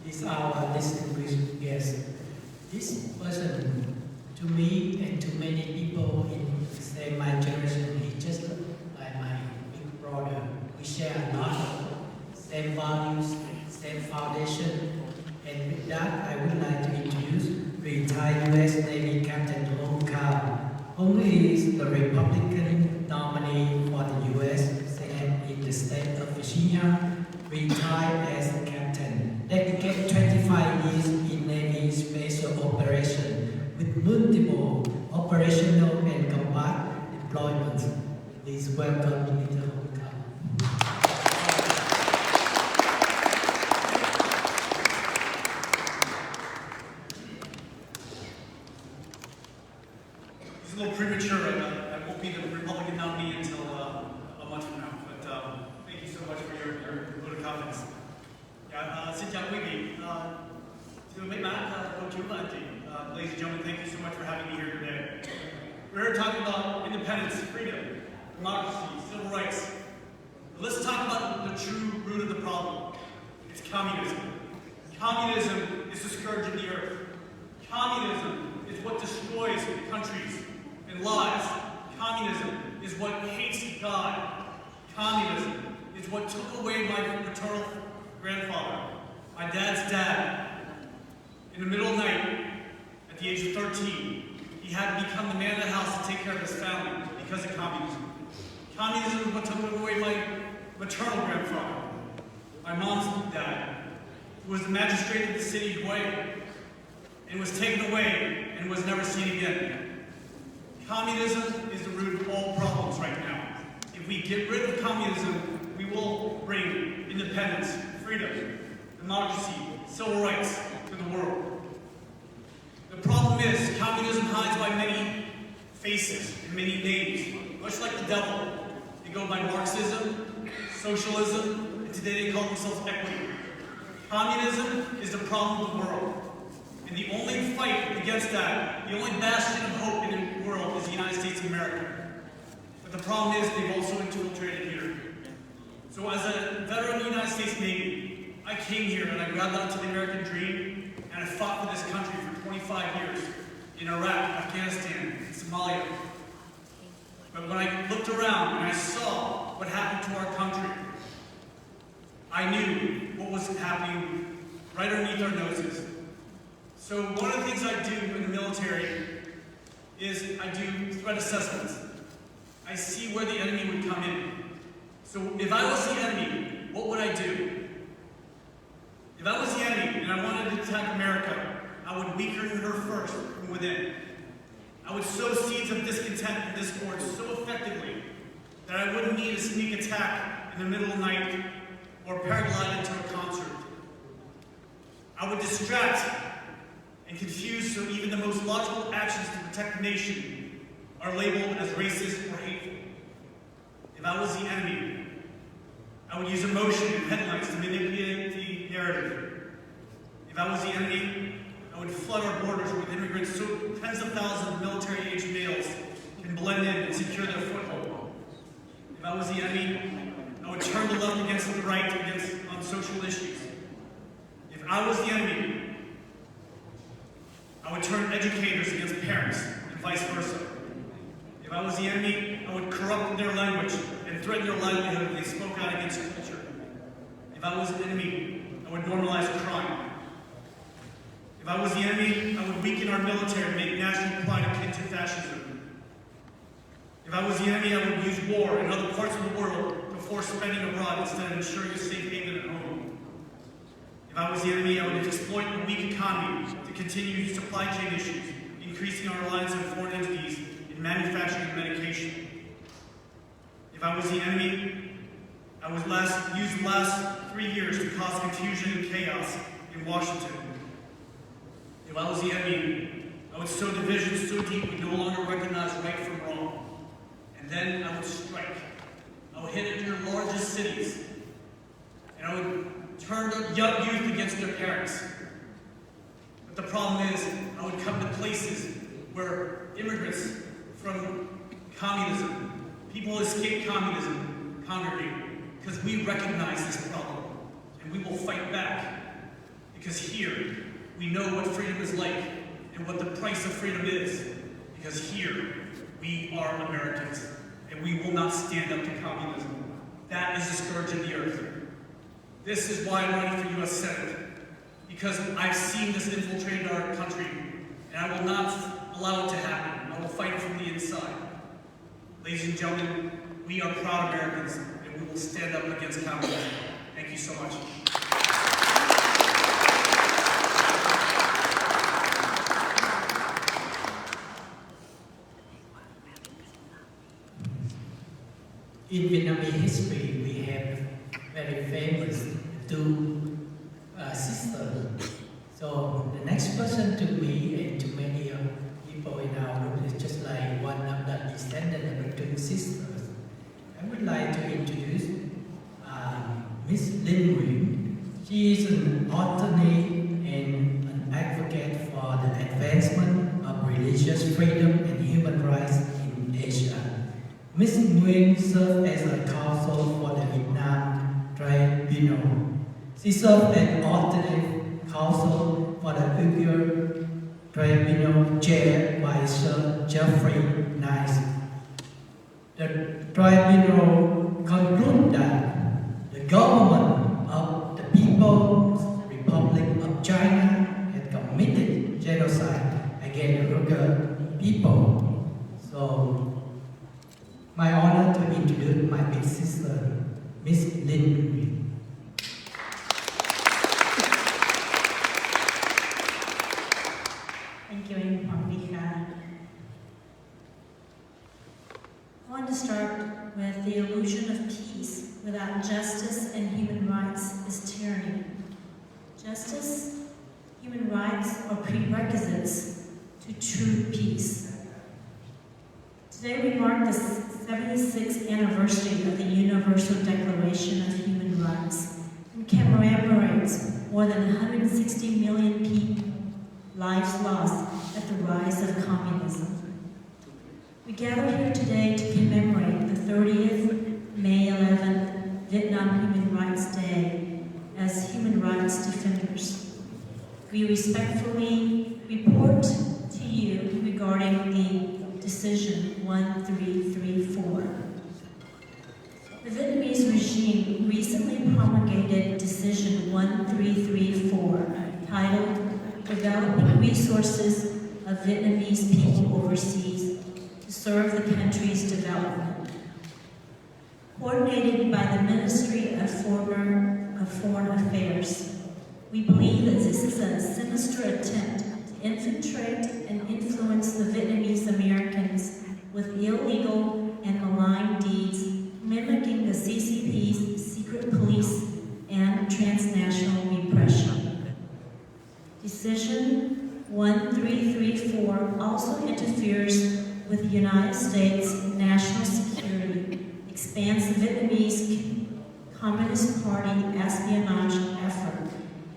These are our distinguished guests. This person, to me and to many people in the same my generation, he's just like my big brother. We share a lot of same values, same foundation, and with that, I would like to introduce retired U.S. Navy Captain Hong Kao, who is the Republican nominee for the U.S. Senate in the state of Virginia, retired as a captain. Dedicated 25 years in Navy Special Operation with multiple operational and combat deployments. Please welcome Mr. Hong Kao. It's a little premature. I won't be the Republican nominee until a month from now. But thank you so much for your vote of confidence. Xin chào quý vị. Thưa mấy bác, cô chú và anh chị. Ladies and gentlemen, thank you so much for having me here today. We're here talking about independence, freedom, democracy, civil rights. But let's talk about the true root of the problem. It's communism. Communism is the scourge of the earth. Communism is what destroys countries and lives. Communism is what hates God. Communism is what took away my maternal grandfather, my dad's dad. In the middle of the night, at the age of 13, he had to become the man of the house to take care of his family because of communism. Communism is what took away my maternal grandfather, my mom's dad, who was the magistrate of the city of Hue, and was taken away and was never seen again. Communism is the root of all problems right now. If we get rid of communism, we will bring independence, freedom, democracy, civil rights to the world. The problem is, communism hides by many faces and many names, much like the devil. They go by Marxism, socialism, and today they call themselves equity. Communism is the problem of the world. And the only fight against that, the only bastion of hope in the world is the United States of America. But the problem is they've also infiltrated here. So as a veteran of the United States Navy, I came here and I grabbed onto the American dream and I fought for this country for 25 years in Iraq, Afghanistan, and Somalia. But when I looked around and I saw what happened to our country, I knew what was happening right underneath our noses. So one of the things I do in the military is I do threat assessments. I see where the enemy would come in. So if I was the enemy, what would I do? If I was the enemy and I wanted to attack America, I would weaken her first from within. I would sow seeds of discontent and discord so effectively that I wouldn't need a sneak attack in the middle of the night or paraglide into a concert. I would distract and confuse so even the most logical actions to protect the nation are labeled as racist or hateful. If I was the enemy, I would use emotion and headlines to manipulate the narrative. If I was the enemy, I would flood our borders with immigrants so tens of thousands of military-aged males can blend in and secure their foothold. If I was the enemy, I would turn the left against the right on social issues. If I was the enemy, I would turn educators against parents and vice versa. If I was the enemy, I would corrupt their language and threaten their livelihood if they spoke out against culture. If I was the enemy, I would normalize crime. If I was the enemy, I would weaken our military and make national pride akin to fascism. If I was the enemy, I would use war in other parts of the world to force spending abroad instead of ensuring a safe haven at home. If I was the enemy, I would exploit a weak economy to continue supply chain issues, increasing our reliance on foreign entities in manufacturing and medication. If I was the enemy, I would use the last 3 years to cause confusion and chaos in Washington. If I was the enemy, I would sow division so deep we no longer recognize right from wrong. And then I would strike. I would hit at your largest cities. And I would turn the young youth against their parents. But the problem is, I would come to places where immigrants from communism, people who escaped communism, congregate. Because we recognize this problem. And we will fight back. Because here, we know what freedom is like and what the price of freedom is. Because here, we are Americans. And we will not stand up to communism. That is the scourge of the earth. This is why I'm running for U.S. Senate. Because I've seen this infiltrate our country. And I will not allow it to happen. I will fight it from the inside. Ladies and gentlemen, we are proud Americans. And we will stand up against communism. Thank you so much. In Vietnamese history, we have very famous two sisters. So the next person to me and to many people in our group is just like one of the descendants of the two sisters. I would like to introduce Miss Lin Nguyen. She is an attorney and an advocate for the advancement of religious freedom and human rights in Asia. Ms. Nguyen served as a counsel for the Vietnam Tribunal. She served as alternate counsel for the Uyghur Tribunal chaired by Sir Geoffrey Nice. The tribunal concluded that the government of the People's Republic of China had committed genocide against the Uyghur people. So, my honor to introduce my big sister, Miss Lin Nguyen. Thank you, Marvika. I want to start with the illusion of peace without justice and human rights is tyranny. Justice, human rights are prerequisites to true peace. Today we mark the 76th anniversary of the Universal Declaration of Human Rights and commemorates more than 160 million people, lives lost at the rise of communism. We gather here today to commemorate the 30th May 11th Vietnam Human Rights Day as human rights defenders. We respectfully report to you regarding the Decision 1334. The Vietnamese regime recently promulgated Decision 1334, titled Developing Resources of Vietnamese People Overseas to Serve the Country's Development. Coordinated by the Ministry of Foreign Affairs, we believe that this is a sinister attempt to infiltrate and influence the Vietnamese Americans with illegal and malign deeds States national security, expands the Vietnamese Communist Party espionage effort,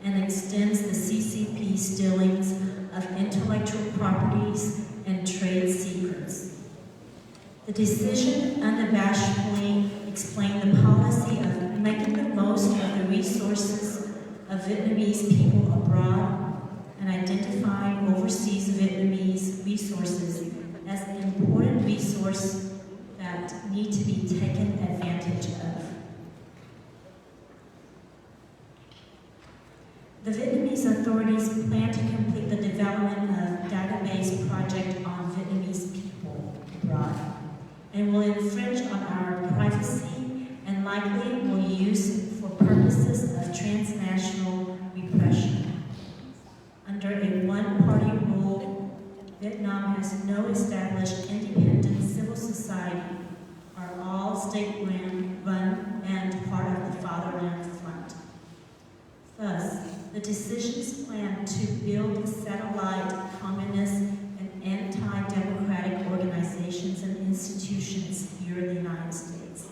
and extends the CCP stealings of intellectual properties and trade secrets. The decision unabashedly explained the policy of making the most of the resources of Vietnamese people abroad and identifying overseas Vietnamese resources as an important resource that need to be taken advantage of. The Vietnamese authorities plan to complete the development of database project on Vietnamese people abroad and will infringe on our privacy and likely will use it for purposes of transnational repression. Under a one-party rule, Vietnam has no established independent civil society, are all state-run and part of the Fatherland Front. Thus, the decisions plan to build satellite communist and anti-democratic organizations and institutions here in the United States.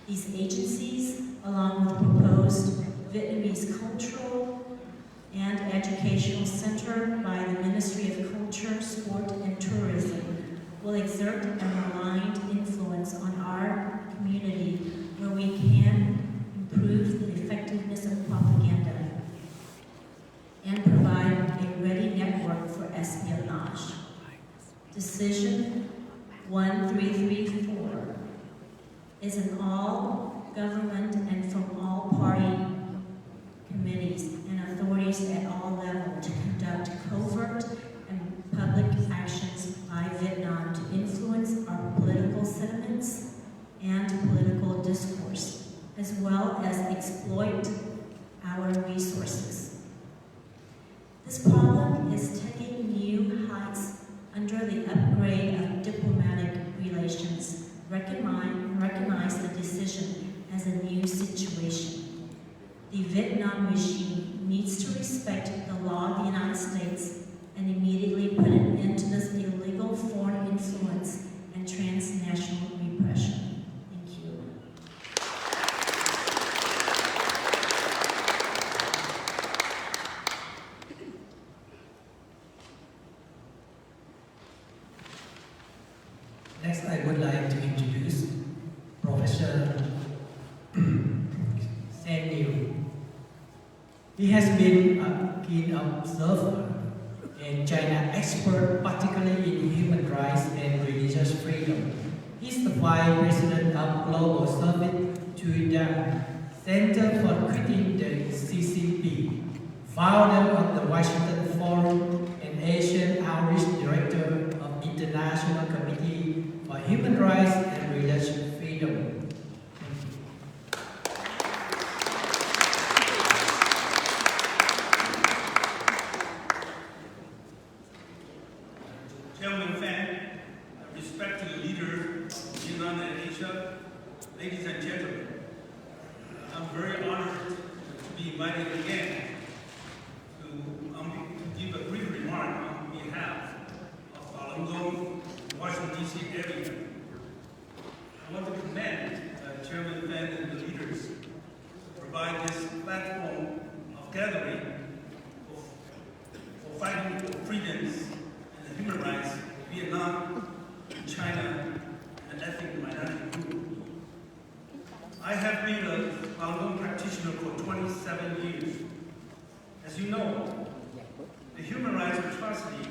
These agencies, along with the proposed Vietnamese Cultural and Educational Center by the Ministry of Culture, Sport, and Tourism, will exert a malign influence on our community where we can improve the effectiveness of propaganda and provide a ready network for espionage. Decision 1334 is an all-government and from all-party committees and authorities at all levels to conduct covert and public actions by Vietnam to influence our political sentiments and political discourse, as well as exploit our resources. This problem is taking new heights under the upgrade of diplomatic relations. Recognize the decision as a new situation. The Vietnam regime needs to respect the law of the United States and immediately put an end to this illegal foreign influence and transnational repression. Thank you. Next, I would like to introduce Professor Sanil. He has been a keen observer and China expert, particularly in human rights and religious freedom. He's the Vice President of Global Service to the Center for Critiquing the CCP, founder of the Washington Forum and Asian Outreach Director of International Committee for Human Rights and Religious Freedom. Chairman Fan, respected leader of Vietnam and Asia, ladies and gentlemen, I'm very honored to be invited again to give a brief remark on behalf of Falun Gong, Washington, D.C. area. I want to commend Chairman Fan and the leaders to provide this platform of gathering for fighting for freedoms and human rights in Vietnam, China, and ethnic minority groups. I have been a Falun Gong practitioner for 27 years. As you know, the human rights atrocity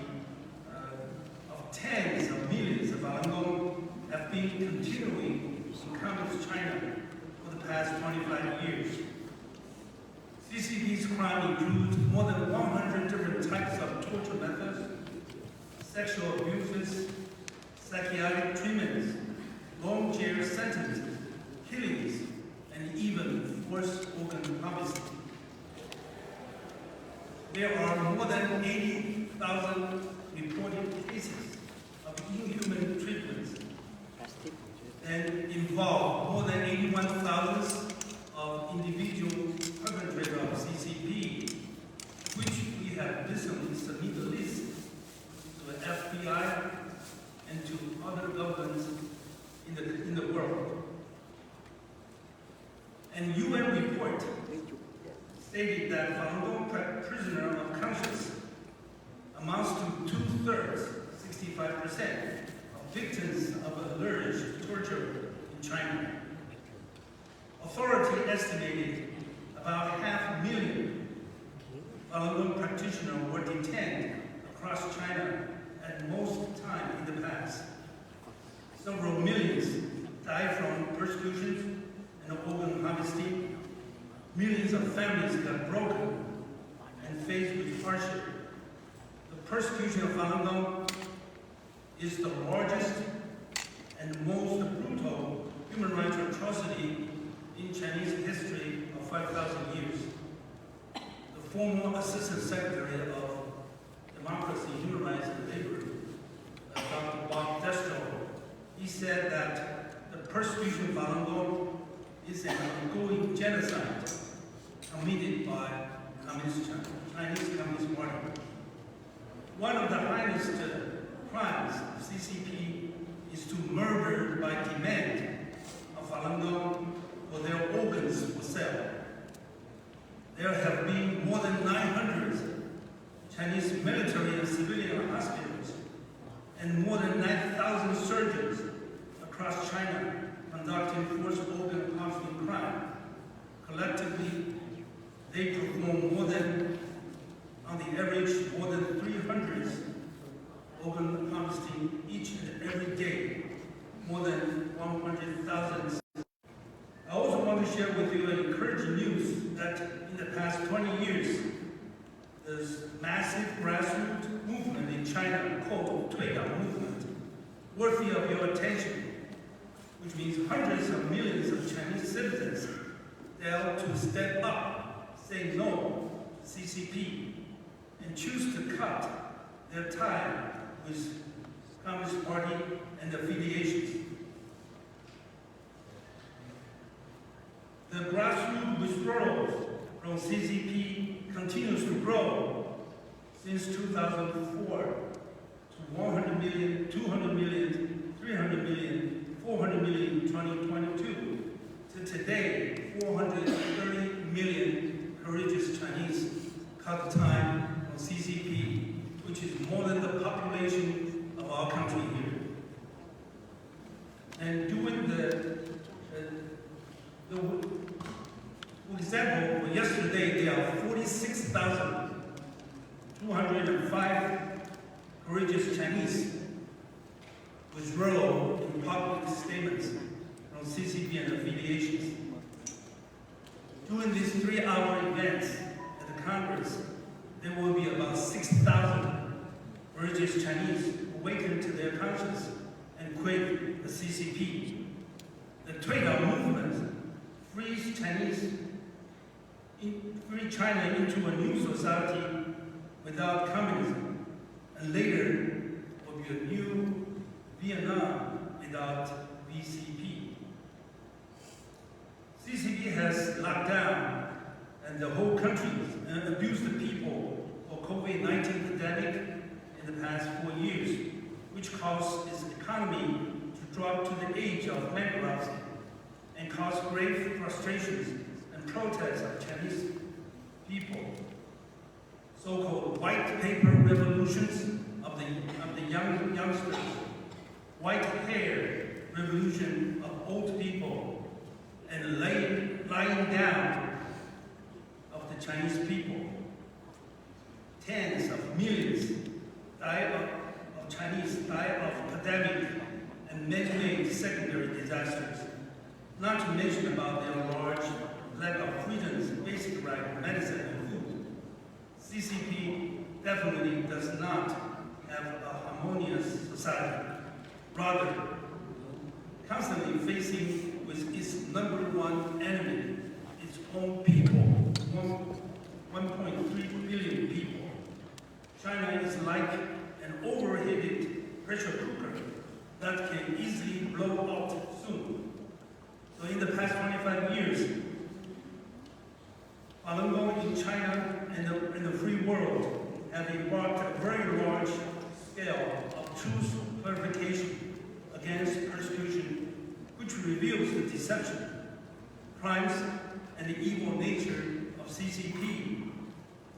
of tens of millions of Falun Gong have been continuing in Communist China for the past 25 years. CCP's crime includes more than 100 different types of torture methods, sexual abuses, psychiatric treatments, long jail sentences, killings, and even forced organ harvesting. There are more than 80,000 reported cases of inhuman treatments and involve more than 81,000 of individual perpetrators of CCP, which we have recently submitted a list to the FBI and to other governments An UN report stated that Falun Gong prisoner of conscience amounts to 2/3, 65%, of victims of alleged torture in China. Authorities estimated about 500,000 Falun Gong practitioners were detained across China at most time in the past. Several millions died from persecution and organ harvesting. Millions of families got broken and faced with hardship. The persecution of Falun Gong is the largest and most brutal human rights atrocity in Chinese history of 5,000 years. The former Assistant Secretary of Democracy, Human Rights and Labor, Dr. Bob Destro, he said that the persecution of Falun Gong is an ongoing genocide committed by Chinese Communist Party. One of the highest crimes of CCP is to murder by demand of Falun Gong for their organs for sale. There have been more than 900 Chinese military and civilian hospitals and more than 9,000 surgeons across China conducting forced organ harvesting crime. Collectively, they perform on the average, more than 300 organ harvesting each and every day, more than 100,000. I also want to share with you an encouraging news that in the past 20 years, there's massive grassroots movement in China called Tuidang movement, worthy of your attention, which means hundreds of millions of Chinese citizens dare to step up, say no to CCP, and choose to cut their tie with Communist Party and affiliations. The grassroots withdrawals from CCP continues to grow since 2004 to 100 million, 200 million, 300 million, 400 million in 2022, to today, 430 million courageous Chinese cut time on CCP, which is more than the population of our country here. And doing for example, yesterday there are 46,205 courageous Chinese withdrawal in public statements from CCP and affiliations. During these 3-hour events at the Congress, there will be about 6,000 courageous Chinese awaken to their conscience and quit the CCP. The Tuidang movement frees free China into a new society without communism, and later will be a new Vietnam without VCP. CCP has locked down and the whole country and abused the people for COVID-19 pandemic in the past 4 years, which caused its economy to drop to the edge of bankruptcy and caused great frustrations and protests of Chinese people. So-called white paper revolutions of the youngsters, white hair revolution of old people, and lying down of the Chinese people. Tens of millions of Chinese die of pandemic and man-made secondary disasters. Not to mention about their large lack of freedoms, basic right, medicine, and food. CCP definitely does not have a harmonious society. Rather, constantly facing with its number one enemy, its own people, 1.3 billion people. China is like an overheated pressure cooker that can easily blow out soon. So in the past 25 years, Falun Gong in China and the free world have embarked a very large scale of truth clarification against persecution, which reveals the deception crimes and the evil nature of CCP.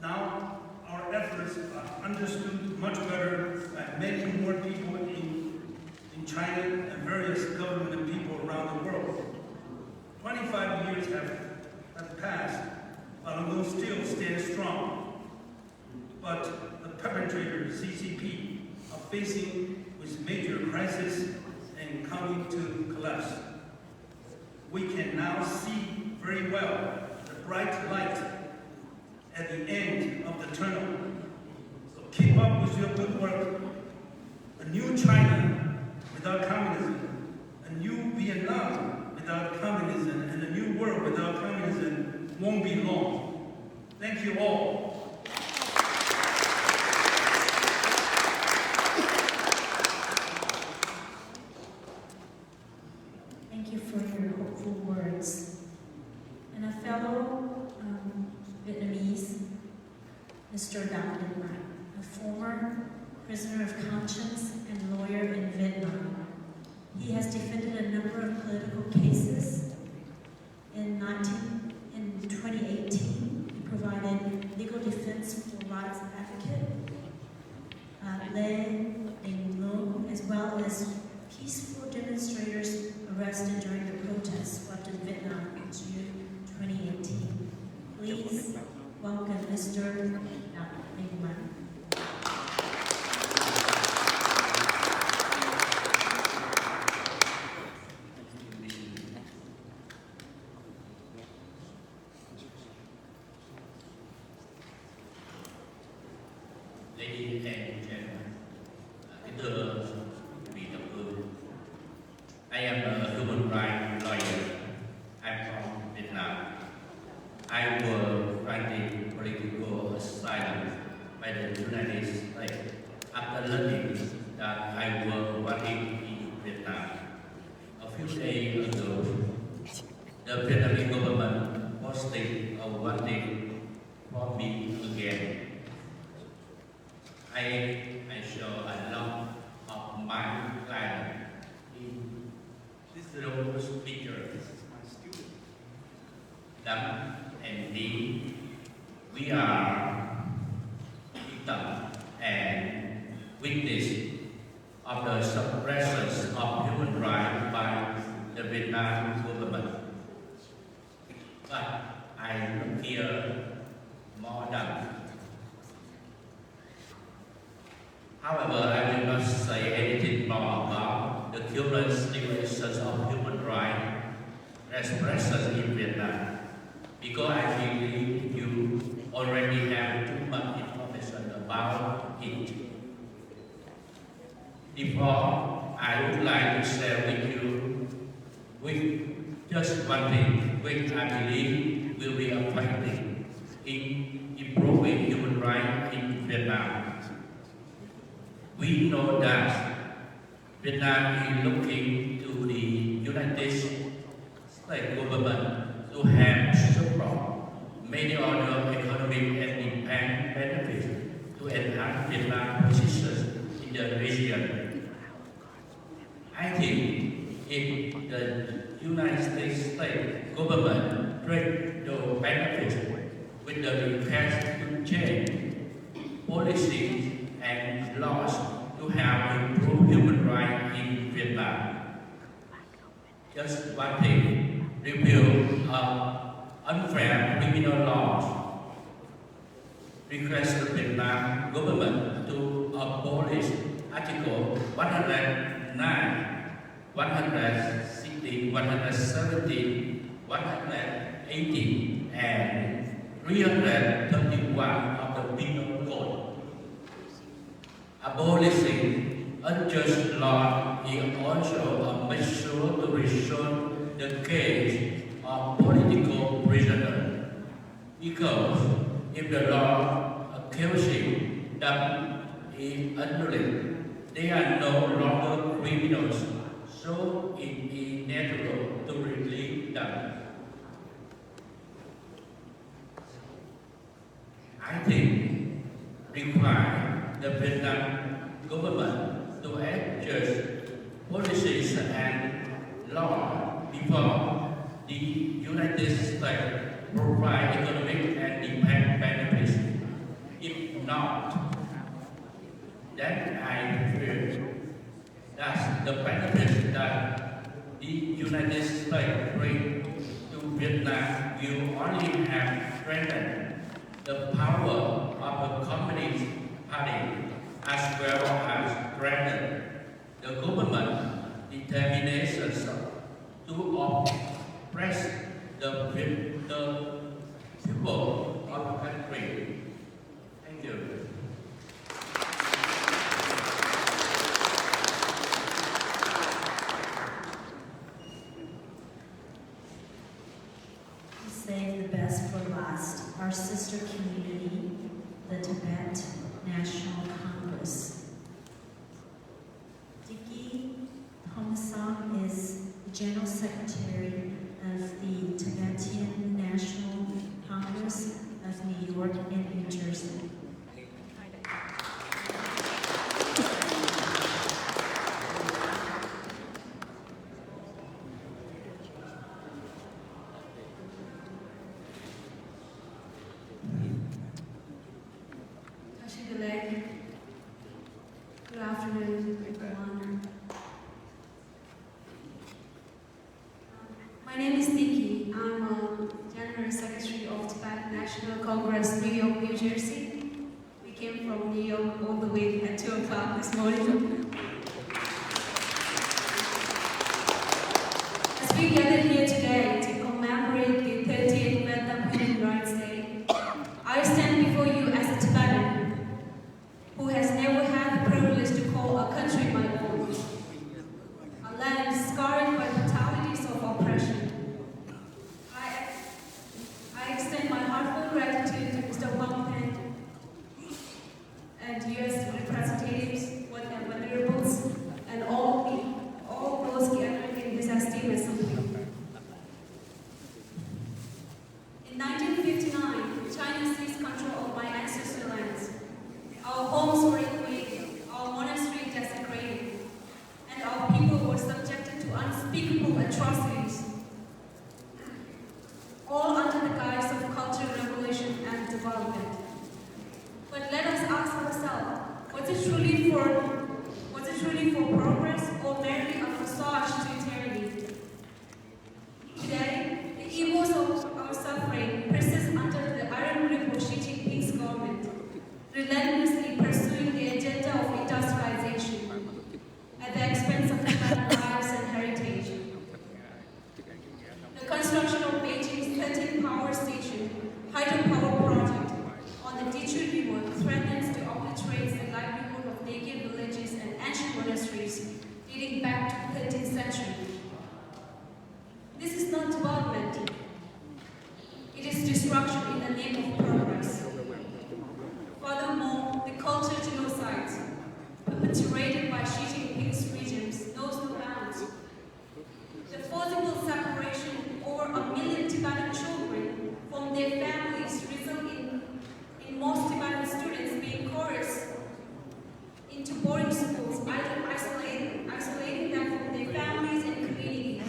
Now, our efforts are understood much better by many more people in China and various government and people around the world. 25 years have passed, Falun Gong still stands strong. But the perpetrators, CCP, are facing with major crisis and coming to collapse. We can now see very well the bright light at the end of the tunnel. So keep up with your good work. A new China without communism, a new Vietnam without communism, and a new world without communism won't be long. Thank you all. Thank you for your hopeful words. And a fellow Vietnamese, Mr. Dang Linh Mai, a former prisoner of conscience and lawyer in Vietnam. He has defended a number of political cases. In 2018, he provided legal defense for rights advocate Lê Đình Long, as well as peaceful demonstrators arrested during the protests swept in Vietnam in June 2018. Please welcome Mr. Dang Linh Mai. Ladies and gentlemen, thưa vị tập vương, I am a human rights lawyer. I'm from Vietnam. I was granted political asylum by the United States after learning that I was wanted in Vietnam. A few days ago, the Vietnamese government posted a wanted for me again. I show a lot of my client in this little picture. Them and me, we are victim and witness of the suppression of human rights by the Vietnam government. But I look here more than. However, I will not say anything more about the current situations of human rights expressions in Vietnam, because I believe you already have too much information about it. Therefore, I would like to share with you with just one thing which I believe will be effective in improving human rights in Vietnam. We know that Vietnam is looking to the United States government to have support many other economic and defense benefits to enhance Vietnam's position in the region. I think if the United States government trade those benefits with the request to change policies and laws to have improved human rights in Vietnam. Just one thing, repeal of unfair criminal laws. Request the Vietnam government to abolish Article 109, 160, 170, 180, and 331 of the Penal Code. Abolishing unjust law is also a measure to resolve the case of political prisoners. Because if the law accusing them is annulled, they are no longer criminals, so it is natural to release them. I think require the Vietnam government to adjust policies and law before the United provide economic and demand benefits. If not, then I fear that the benefits that the United States bring to Vietnam will only have strengthened the power of the Communist Party as well as strengthened the government determination to oppress the people of the country. Thank you. We save the best for last. Our sister community, the Tibet National Congress. Dicky Thomasang is the General Secretary of the Tibetan National Congress of New York and New Jersey. Good afternoon, everyone. My name is Nikki. I'm a General Secretary of Tibet National Congress, New York, New Jersey. We came from New York all the way at 2 o'clock this morning. As we gather here today to commemorate the 30th Vietnam Human Rights Day, I stand before you as a Tibetan who has never had the privilege to call a country my own, a land scarred by brutalities of oppression. I extend my heartfelt gratitude to Mr. Wang Pen and U.S. representatives, venerables, and all those gathered in this esteemed assembly. In 1959, China seized control of my ancestral lands. Our homes were invaded, our monasteries desecrated, and our people were subjected to unspeakable atrocities, all under the guise of cultural revolution and development. But let us ask ourselves, was it truly for progress or merely a passage to eternity? Today, the evils of our suffering persist under the iron grip of Xi Jinping's government, relentlessly pursuing the agenda of industrialization at the expense of human lives and heritage. The construction of Beijing's 13th power station, hydropower project on the Dichu River threatens to obliterate the livelihood of naked villages and ancient monasteries dating back to the 13th century. This is not development. It is destruction in the name of progress. Furthermore, the cultural genocide perpetrated by Xi Jinping's regimes knows no bounds. The forcible separation of over 1 million Tibetan children from their families result in most Tibetan students being coerced into boarding schools, either isolating them from their families and communities.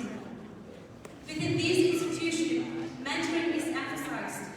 Within these institutions, mentoring is emphasized.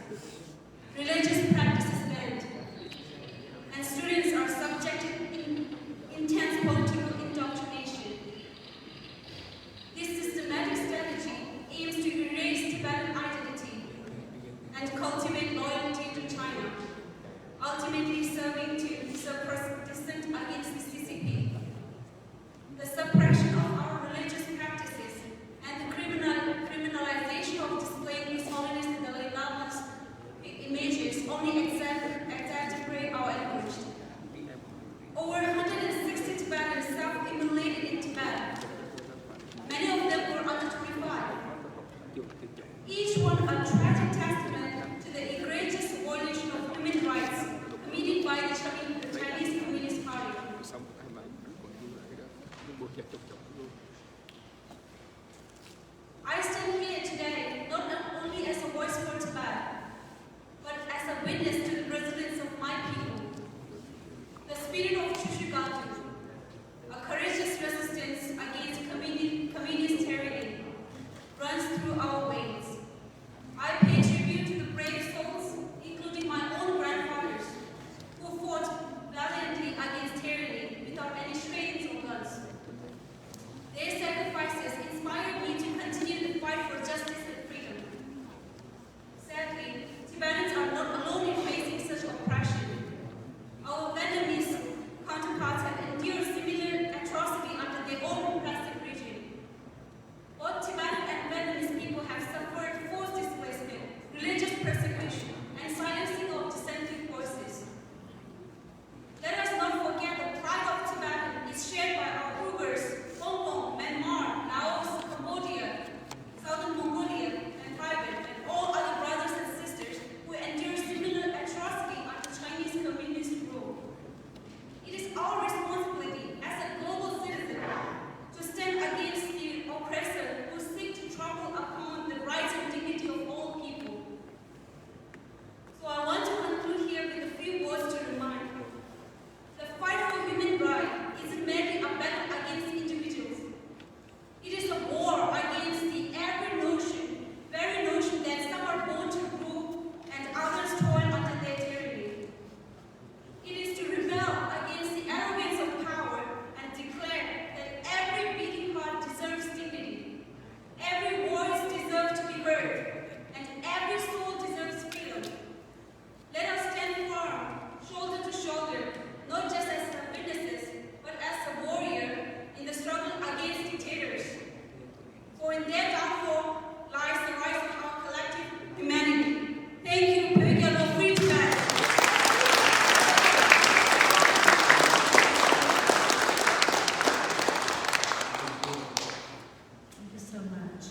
you so much.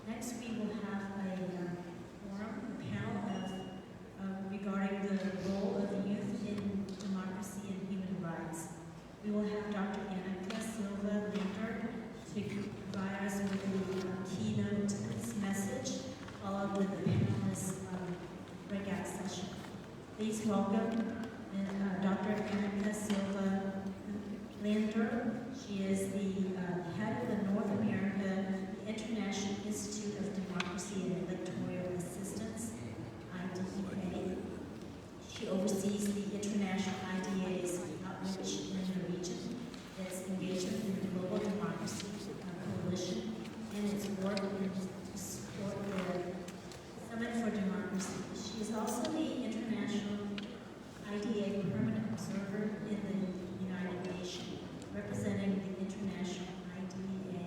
Next, we will have a forum, a panel regarding the role of youth in democracy and human rights. We will have Dr. Annika Silva Linder to provide us with the keynote message, followed with the panelist breakout session. Please welcome Dr. Annika Silva Linder. She is the head of the North America International Institute of Democracy and Electoral Assistance, IDEA. She oversees the international IDA's outreach in the region, its engagement in the Global Democracy Coalition, and its work to support the Summit for Democracy. She is also the international IDA permanent observer in the United Nations, representing the international IDA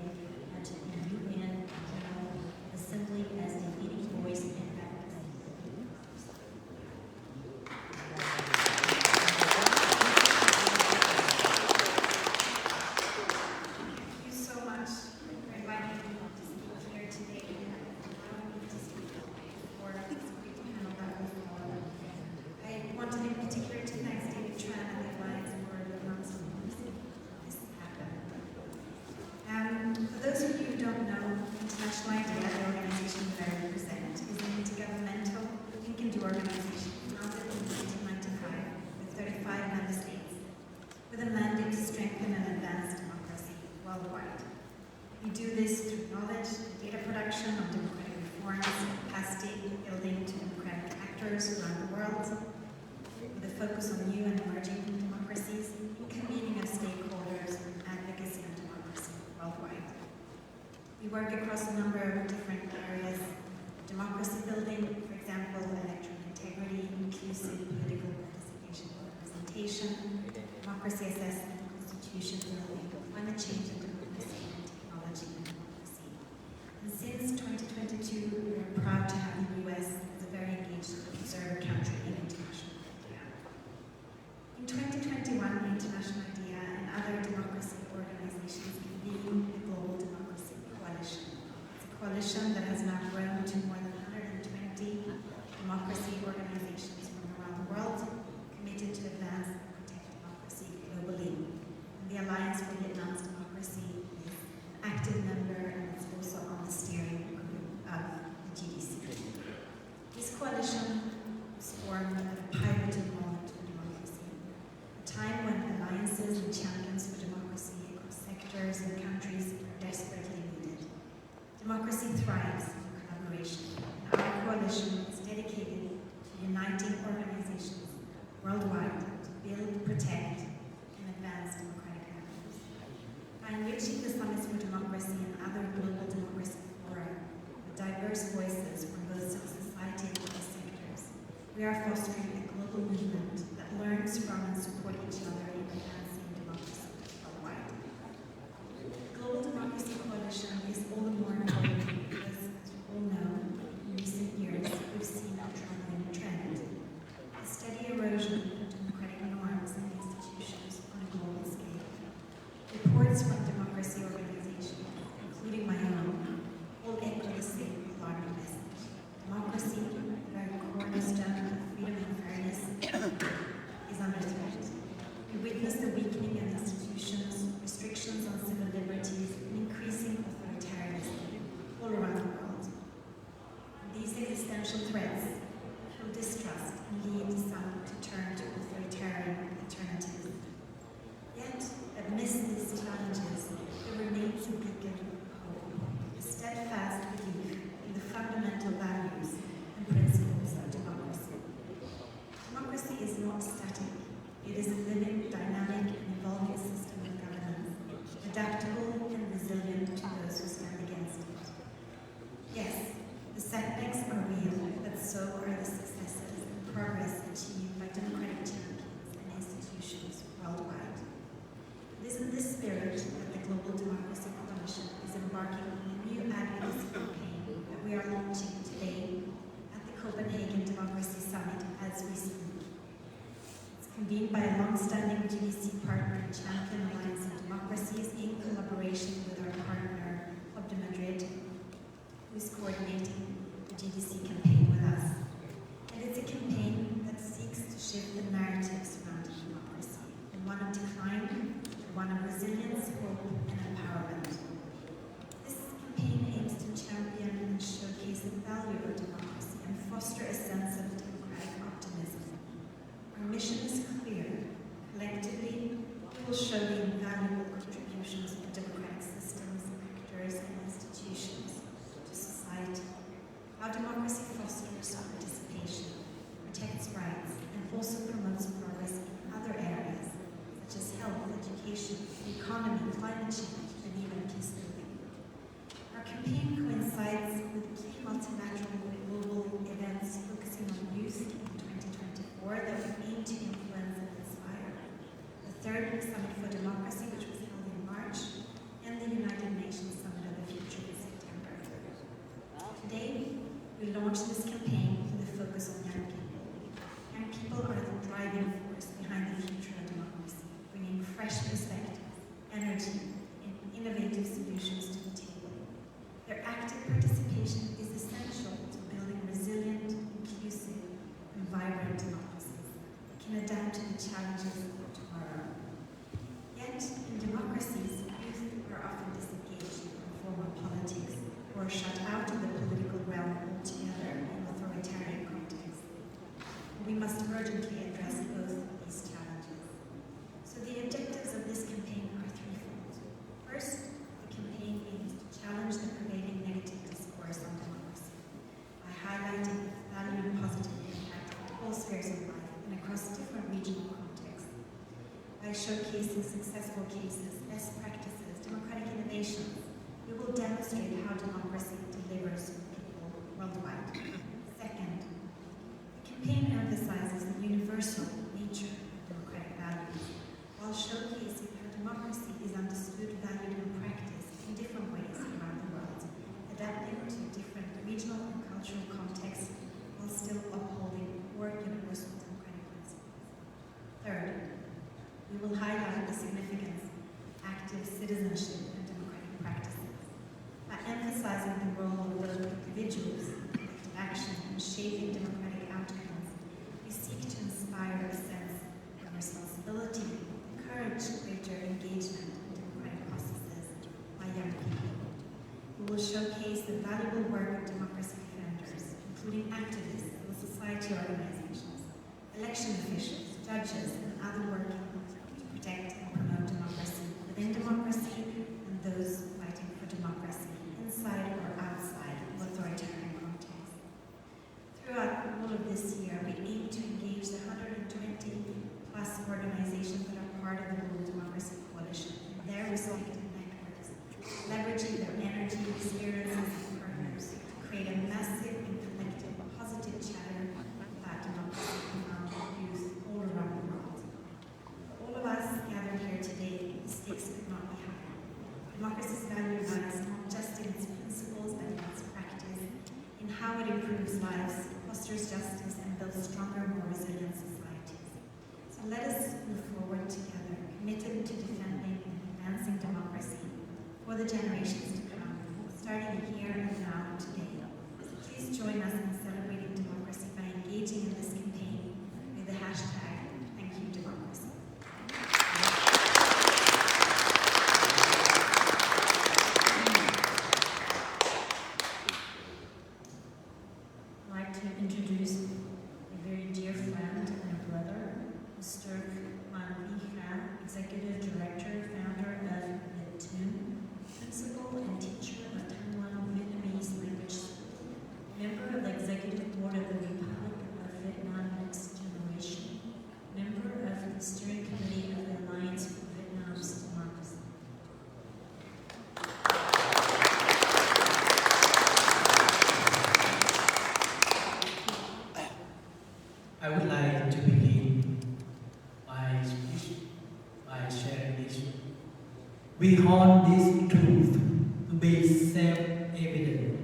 at the UN General Assembly as the leading voice in advocacy. Thank you so much for inviting me to speak here today and allowing me to speak for this great panel that we follow. I wanted in particular to thank David Tran and the Alliance for announcing this happened. For those of you who don't know, International IDEA, the organization that I represent, is an intergovernmental think-and-do organization founded in 1995 with 35 member states, with a mandate to strengthen and advance democracy worldwide. We do this through knowledge, data production on democratic reforms, capacity building to democratic actors around the world, with a focus on new and emerging democracies, and convening of stakeholders, and advocacy on democracy worldwide. We work across a number of different areas: democracy building, for example, electoral integrity, inclusive political participation and representation, democracy assessment, constitution building, climate change and democracy, and technology and democracy. And since 2022, we are proud to have the US as a very engaged observer country in international IDEA. In 2021, the International IDEA and other democracy organizations convened the Global Democracy Coalition. It's a coalition that has now grown to more than 120 democracy organizations from around the world committed to advance and protect democracy globally. And the Alliance for Vietnam's Democracy is an active member, and it's also on the steering group of the GDC. This coalition was formed at a pivotal moment for democracy, a time when alliances and champions for democracy across sectors and countries are desperately needed. Democracy thrives in collaboration, and our coalition is dedicated to uniting organizations worldwide to build, protect, and advance democratic values. By enriching the Summits for Democracy and other global democracy fora with diverse voices from both civil society and other sectors, we are fostering a global movement that learns from and supports each other in advancing democracy worldwide. The Global Democracy Coalition is all the more important because, as you all know, in recent years we've seen a troubling trend: a steady erosion of democratic norms and institutions on a global scale. Reports from democracy organizations, including my own, all echo the same alarming message. Democracy, the very cornerstone of freedom and fairness, is under threat. We witness the weakening of institutions, restrictions on civil liberties, and increasing authoritarianism all around the world. These existential threats show distrust and lead some to turn to authoritarian alternatives. Yet, amidst these challenges, there remains a beacon of hope, a steadfast belief in the fundamental values and principles of democracy. Democracy is not static. It is a living, dynamic, and evolving system of governance, adaptable and resilient to those who stand against it. Yes, the setbacks are real, but so are the successes and progress achieved by democratic champions and institutions worldwide. It is in this spirit that the Global Democracy Coalition is embarking on a new advocacy campaign that we are launching today at the Copenhagen Democracy Summit as we speak. It's convened by a long-standing GDC partner and champion Alliance of Democracies in collaboration with our partner, Club de Madrid, foster a sense of democratic optimism. Our mission is clear. Collectively, we will show the invaluable contributions of democratic systems, actors, and institutions to society, how democracy fosters participation, protects rights, and also promotes progress in other areas, such as health, education, the economy, climate change, and even peace building. Our campaign coincides with key multilateral global events focusing on youth in 2024 that we aim to influence and inspire. The third Summit for Democracy, which was held in March, and the United Nations Summit of the Future in September. Today, we launched this campaign with a focus on young people. Young people are the driving force behind the future of democracy, bringing fresh perspectives, energy, and innovative solutions to the table. Their active participation is essential to building resilient, inclusive, and vibrant democracies that can adapt to the challenges of tomorrow. Yet, in democracies, youth are often disengaged from formal politics or shut out of the political realm altogether in authoritarian contexts. We must urgently address both these challenges. So the objectives of this campaign are threefold. First, the campaign aims to challenge the prevailing negative discourse on democracy by highlighting its value and positive impact on all spheres of life and across different regional contexts. By showcasing successful cases, best practices, democratic innovations, we will demonstrate how democracy delivers for people worldwide. Second, the campaign emphasizes the universal nature of democratic values, while showcasing how democracy is understood, valued, and practiced in different ways around the world, adapting to different regional and cultural contexts while still upholding core universal democratic principles. Third, we will highlight the significance of active citizenship and democratic practices. By emphasizing the role of those individuals in collective action and shaping democratic outcomes, we seek to inspire a sense of responsibility, encourage greater engagement in democratic processes by young people. We will showcase the valuable work of democracy defenders, including activists, civil society organizations, election officials, judges, and other working to protect and promote democracy within democracy and those fighting for democracy inside or outside of authoritarian contexts. Throughout all of this year, we aim to engage the 120 plus organizations that are part of the Global Democracy Coalition and their respective networks, leveraging their energy, experiences, and partners to create a massive and collective positive chatter about democracy among youth all around the world. All of us gathered here today, the stakes could not be higher. Democracy's value lies not just in its principles, but in its practice, in how it improves lives, fosters justice, and builds stronger, more resilient societies. So let us move forward together, committed to defending and advancing democracy for the generations to come, starting here and now today. So please join us in celebrating democracy by engaging in this campaign with the hashtag #ThankYouDemocracy. I'd like to introduce a very dear friend and brother, Mr. Man Vika, Executive Director, founder of VietTune, Principal and Teacher of Taiwan Vietnamese Language School, member of the Executive Board of the Republic of Vietnam Next Generation, member of the Steering Committee of the Alliance for Vietnam's Democracy. I would like to begin my speech by sharing this. We hold this truth to be self-evident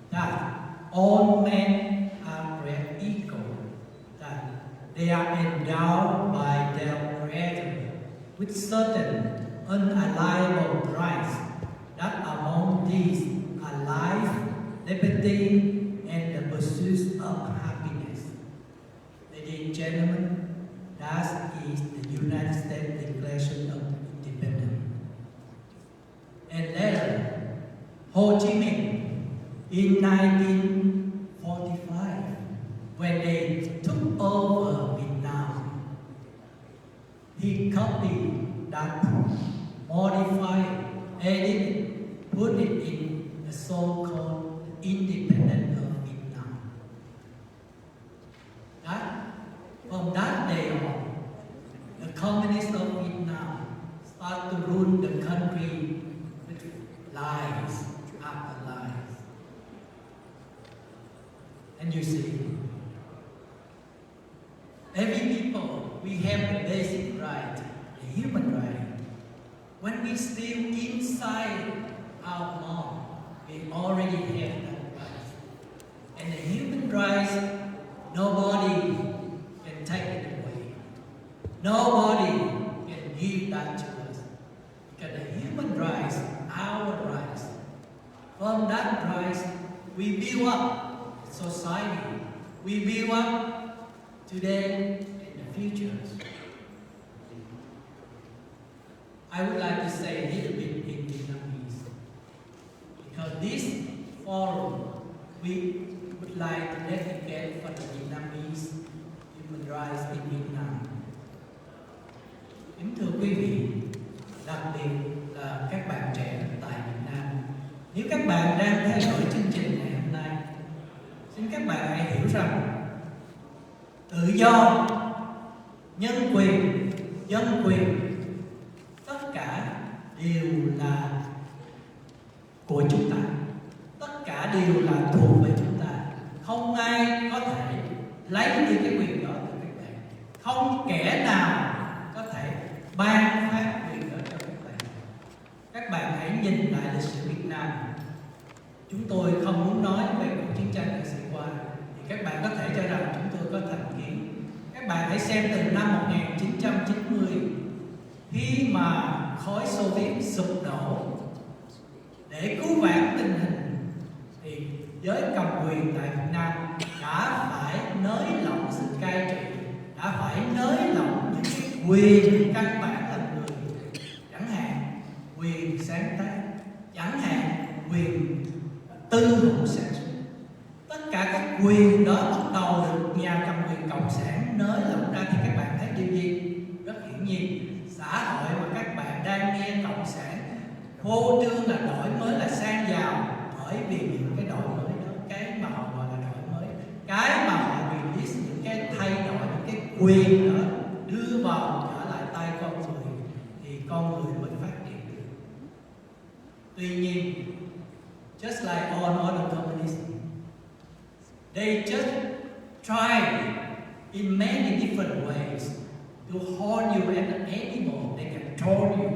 that all men are created equal, that they are endowed by their Creator with certain unalienable rights, that among these are life, liberty, and the pursuit of happiness. Ladies and gentlemen, that is the United States Declaration of Independence. And later, Ho Chi Minh, in 1945, when they took over Vietnam, he copied that part, modified, edited, put it in the so-called independence of Vietnam. From that day on, the communists of Vietnam start to rule the country with lies after lies. And you see, every people, we have the basic right, the human right. When we still inside our mom, we already have that right. And the human rights, nobody can take it away. Nobody can give that to us. Because the human rights, our rights. From that rights, we build up society. We build up today and the future. I would like to say a little bit in Vietnamese. Because this forum, we would like to dedicate for the Vietnamese human rights in Vietnam. Kính thưa quý vị, đặc biệt là các bạn trẻ tại Việt Nam, nếu các bạn đang theo dõi chương trình ngày hôm nay, xin các bạn hãy hiểu rằng tự do, nhân quyền, dân quyền, tất cả đều là của chúng ta, tất cả đều là thuộc về chúng ta. Không ai có thể lấy đi cái quyền đó từ các bạn, không kẻ nào có thể ban phát quyền đó cho các bạn. Các bạn hãy nhìn lại lịch sử Việt Nam. Chúng tôi không muốn nói về cuộc chiến tranh đã xảy qua, thì các bạn có thể cho rằng chúng tôi có thành kiến. Các bạn hãy xem từ năm 1990, khi mà khối Xô Viết sụp đổ, để cứu vãn tình hình thì giới cầm quyền tại Việt Nam đã phải nới lỏng sự cai trị, đã phải nới lỏng những cái quyền căn bản là người, chẳng hạn quyền sáng tác, chẳng hạn quyền tư hữu sản xuất. Tất cả các quyền đó bắt đầu được nhà cầm quyền cộng sản nới lỏng ra, thì các bạn thấy điều gì? Rất hiển nhiên, xã hội mà các bạn đang nghe cộng sản phô trương là đổi mới, là sang giàu, bởi vì những cái đổi mới đó, cái mà họ gọi là đổi mới, cái mà họ release, những cái thay đổi, những cái quyền đó đưa vào trở lại tay con người, thì con người mới phát triển được. Tuy nhiên, just like all other communists, they just try in many different ways to hold you as an animal. They control you.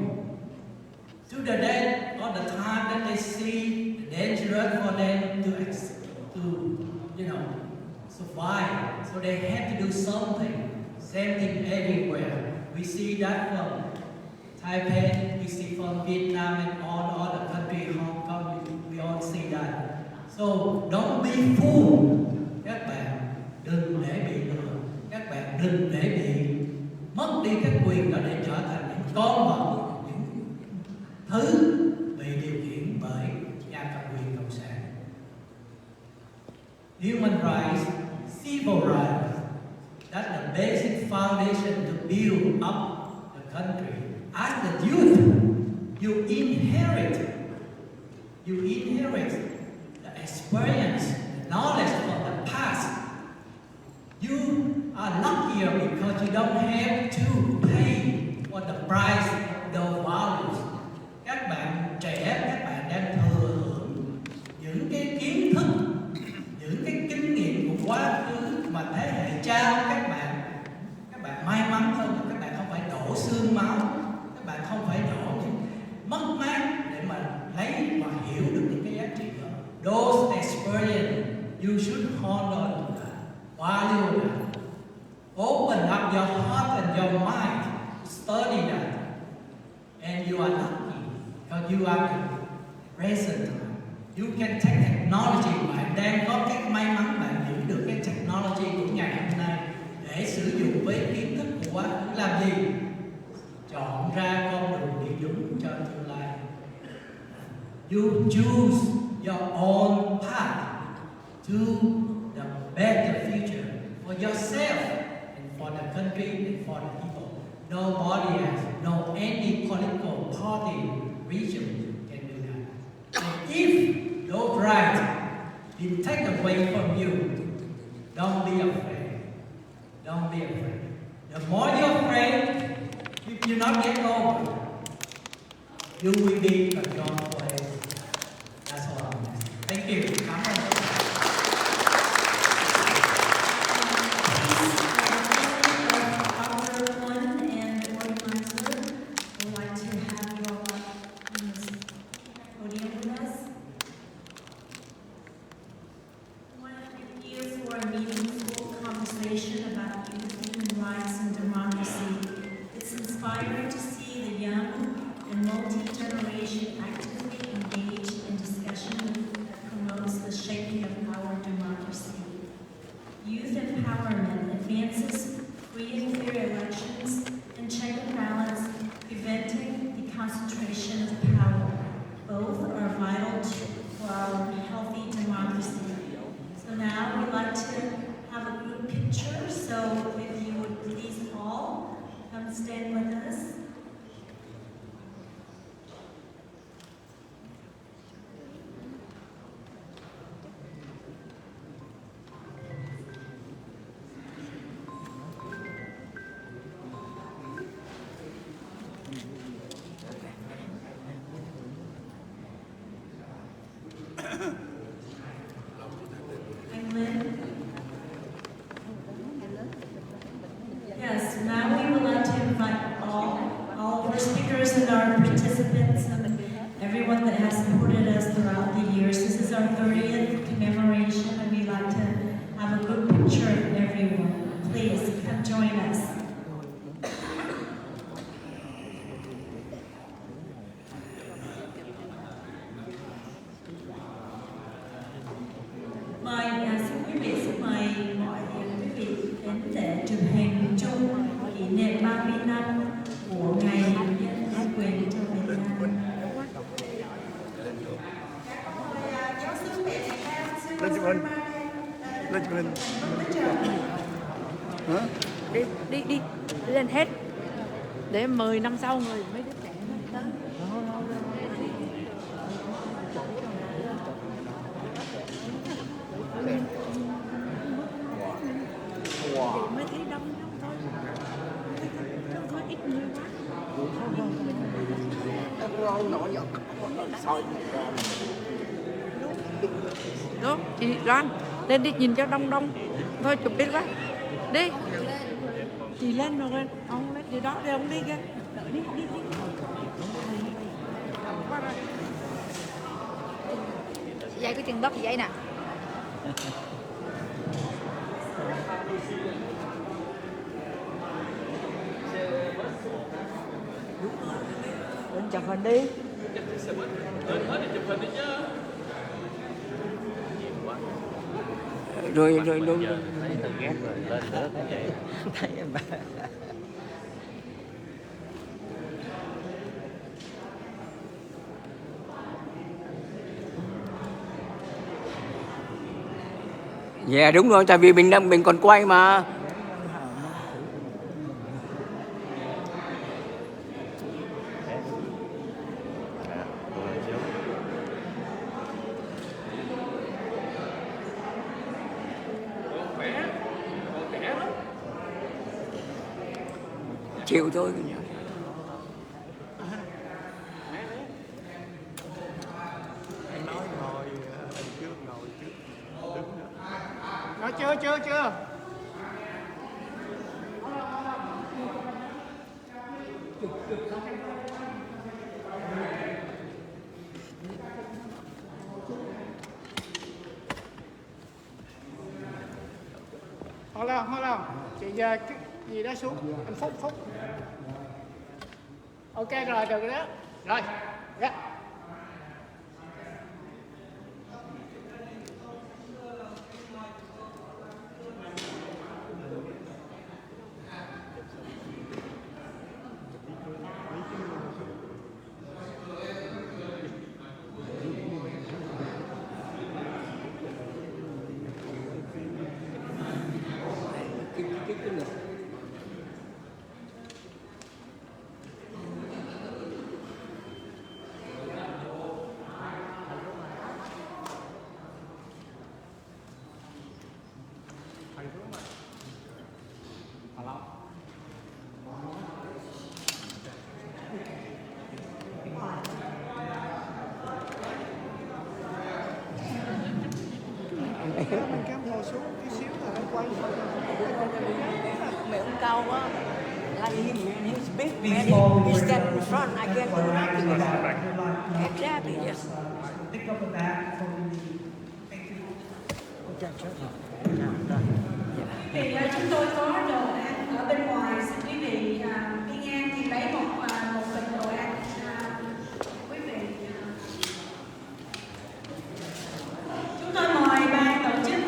To the day or the time that they see dangerous for them to survive, so they have to do something. Same thing everywhere. We see that from Taipei, we see from Vietnam and all other countries, Hong Kong, we all see that. So don't be fooled. Các bạn đừng để bị lừa, các bạn đừng để bị mất đi các quyền đó để trở thành những con vật, những thứ bị điều khiển bởi nhà cầm quyền cộng sản. Human rights, civil rights, that's the basic foundation to build up the country. As the youth, you inherit the experience, the knowledge from the past. You are luckier because you don't have to pay for the price of those values. Các bạn trẻ, các bạn đang thừa hưởng những cái kiến thức, những cái kinh nghiệm của quá khứ mà thế hệ cha các bạn may mắn hơn, các bạn không phải đổ xương máu, các bạn không phải đổ những mất mát để mà lấy và hiểu được những cái giá trị đó. Those experience you should hold on to that, value that, open up your heart and your mind to study that, and you are lucky because you are the present time. You can take technology. Bạn đang có cái may mắn bạn giữ được cái technology của ngày hôm nay để sử dụng với kiến thức của quá khứ làm gì? Chọn ra con đường đi đúng cho tương lai. You choose your own path to the better future. yourself and for the country and for the people. Nobody else, no any political party, region can do that. And if those rights be taken away from you, don't be afraid. Don't be afraid. The more you're afraid, if you not get over, you will be a gone place. That's all I'm saying. Thank you. Cảm ơn. Yes, now we would like to invite all of our speakers and our participants and everyone that has supported us throughout the years. This is our 30th commemoration and we'd like to have a good picture of everyone. Please come join us. Xin quý vị xin mời mọi quý vị đến để chụp hình chung kỷ niệm 30 năm của ngày nhân quyền cho Việt Nam. Lên chụp hình. Lên chụp hình. Hả? Đi lên hết để 10 năm sau người mấy đứa trẻ tới. Mới thấy đông thôi, có ít người quá. Đó, chị Loan, lên đi nhìn cho đông. Thôi chụp đi quá. Đi. Chị lên rồi, ông lên đi đó, đi ông đi kìa. Đi. Qua rồi. Chị dây cái chân đất chị dây nè. Lên chụp hình đi. Lên hết thì chụp hình đi chứ. Rồi. Thấy từ ghét rồi lên nữa thấy vậy. Thấy em bà. Dạ đúng rồi, tại vì mình còn quay mà. Chịu thôi. Nó chưa. Thôi nào. Chị giờ cái gì đó xuống. Anh Phúc. Ok rồi, được rồi đó. Rồi. Dạ. Mình kéo ngồi xuống tí xíu rồi nó quay. Miệng cao quá. Like him, he's big man. He stand in front. I can't do nothing with that. Exactly, yes. Pick up a bag for me. Thank you. Quý vị, chúng tôi có đồ ăn ở bên ngoài, xin quý vị đi ngang thì lấy một bình đồ ăn. Quý vị, chúng tôi mời ban tổ chức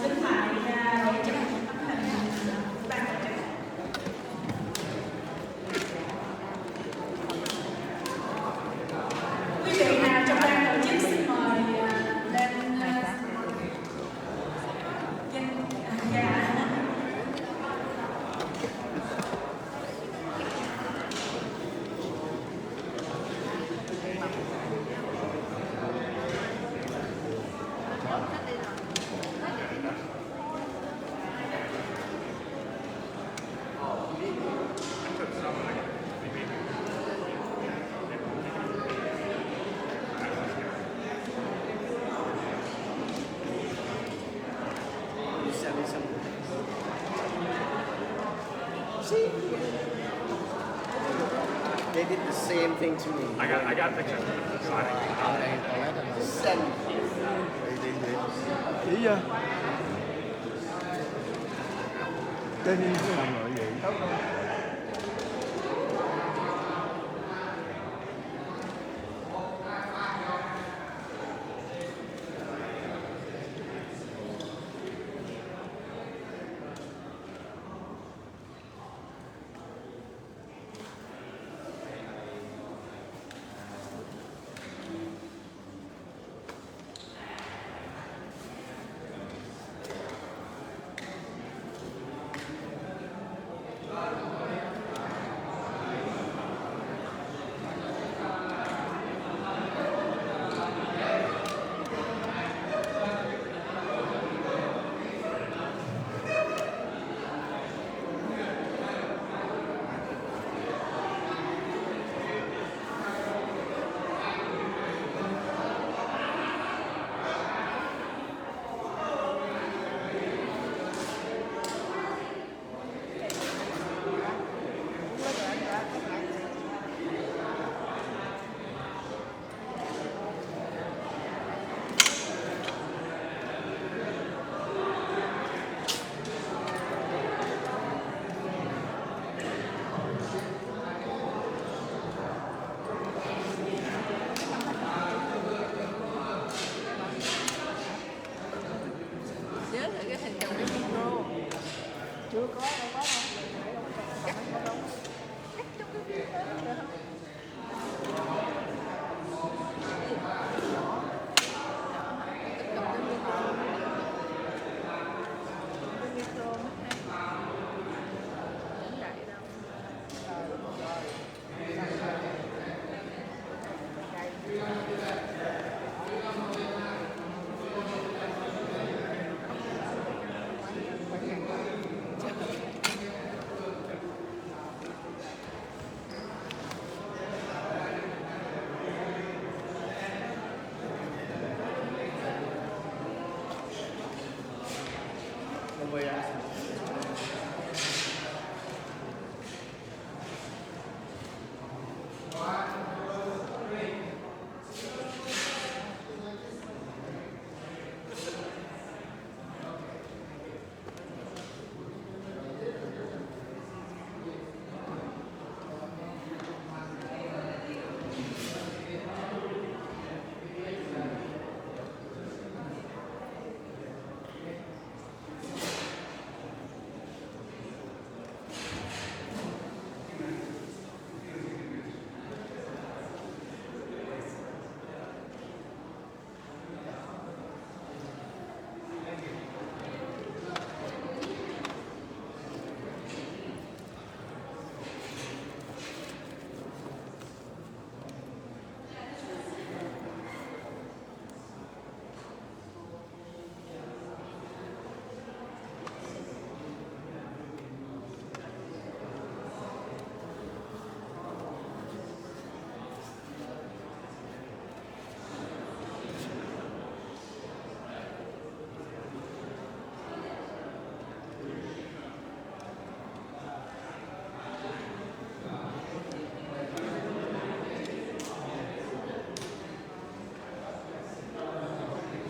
đứng lại để chụp một tấm hình của ban tổ chức. Quý vị nào trong ban tổ chức xin mời lên They did the same thing to me. I got a picture. Send. Chỉ giờ. Tên như thế nào vậy? Chưa có, đâu có đâu.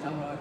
Xong rồi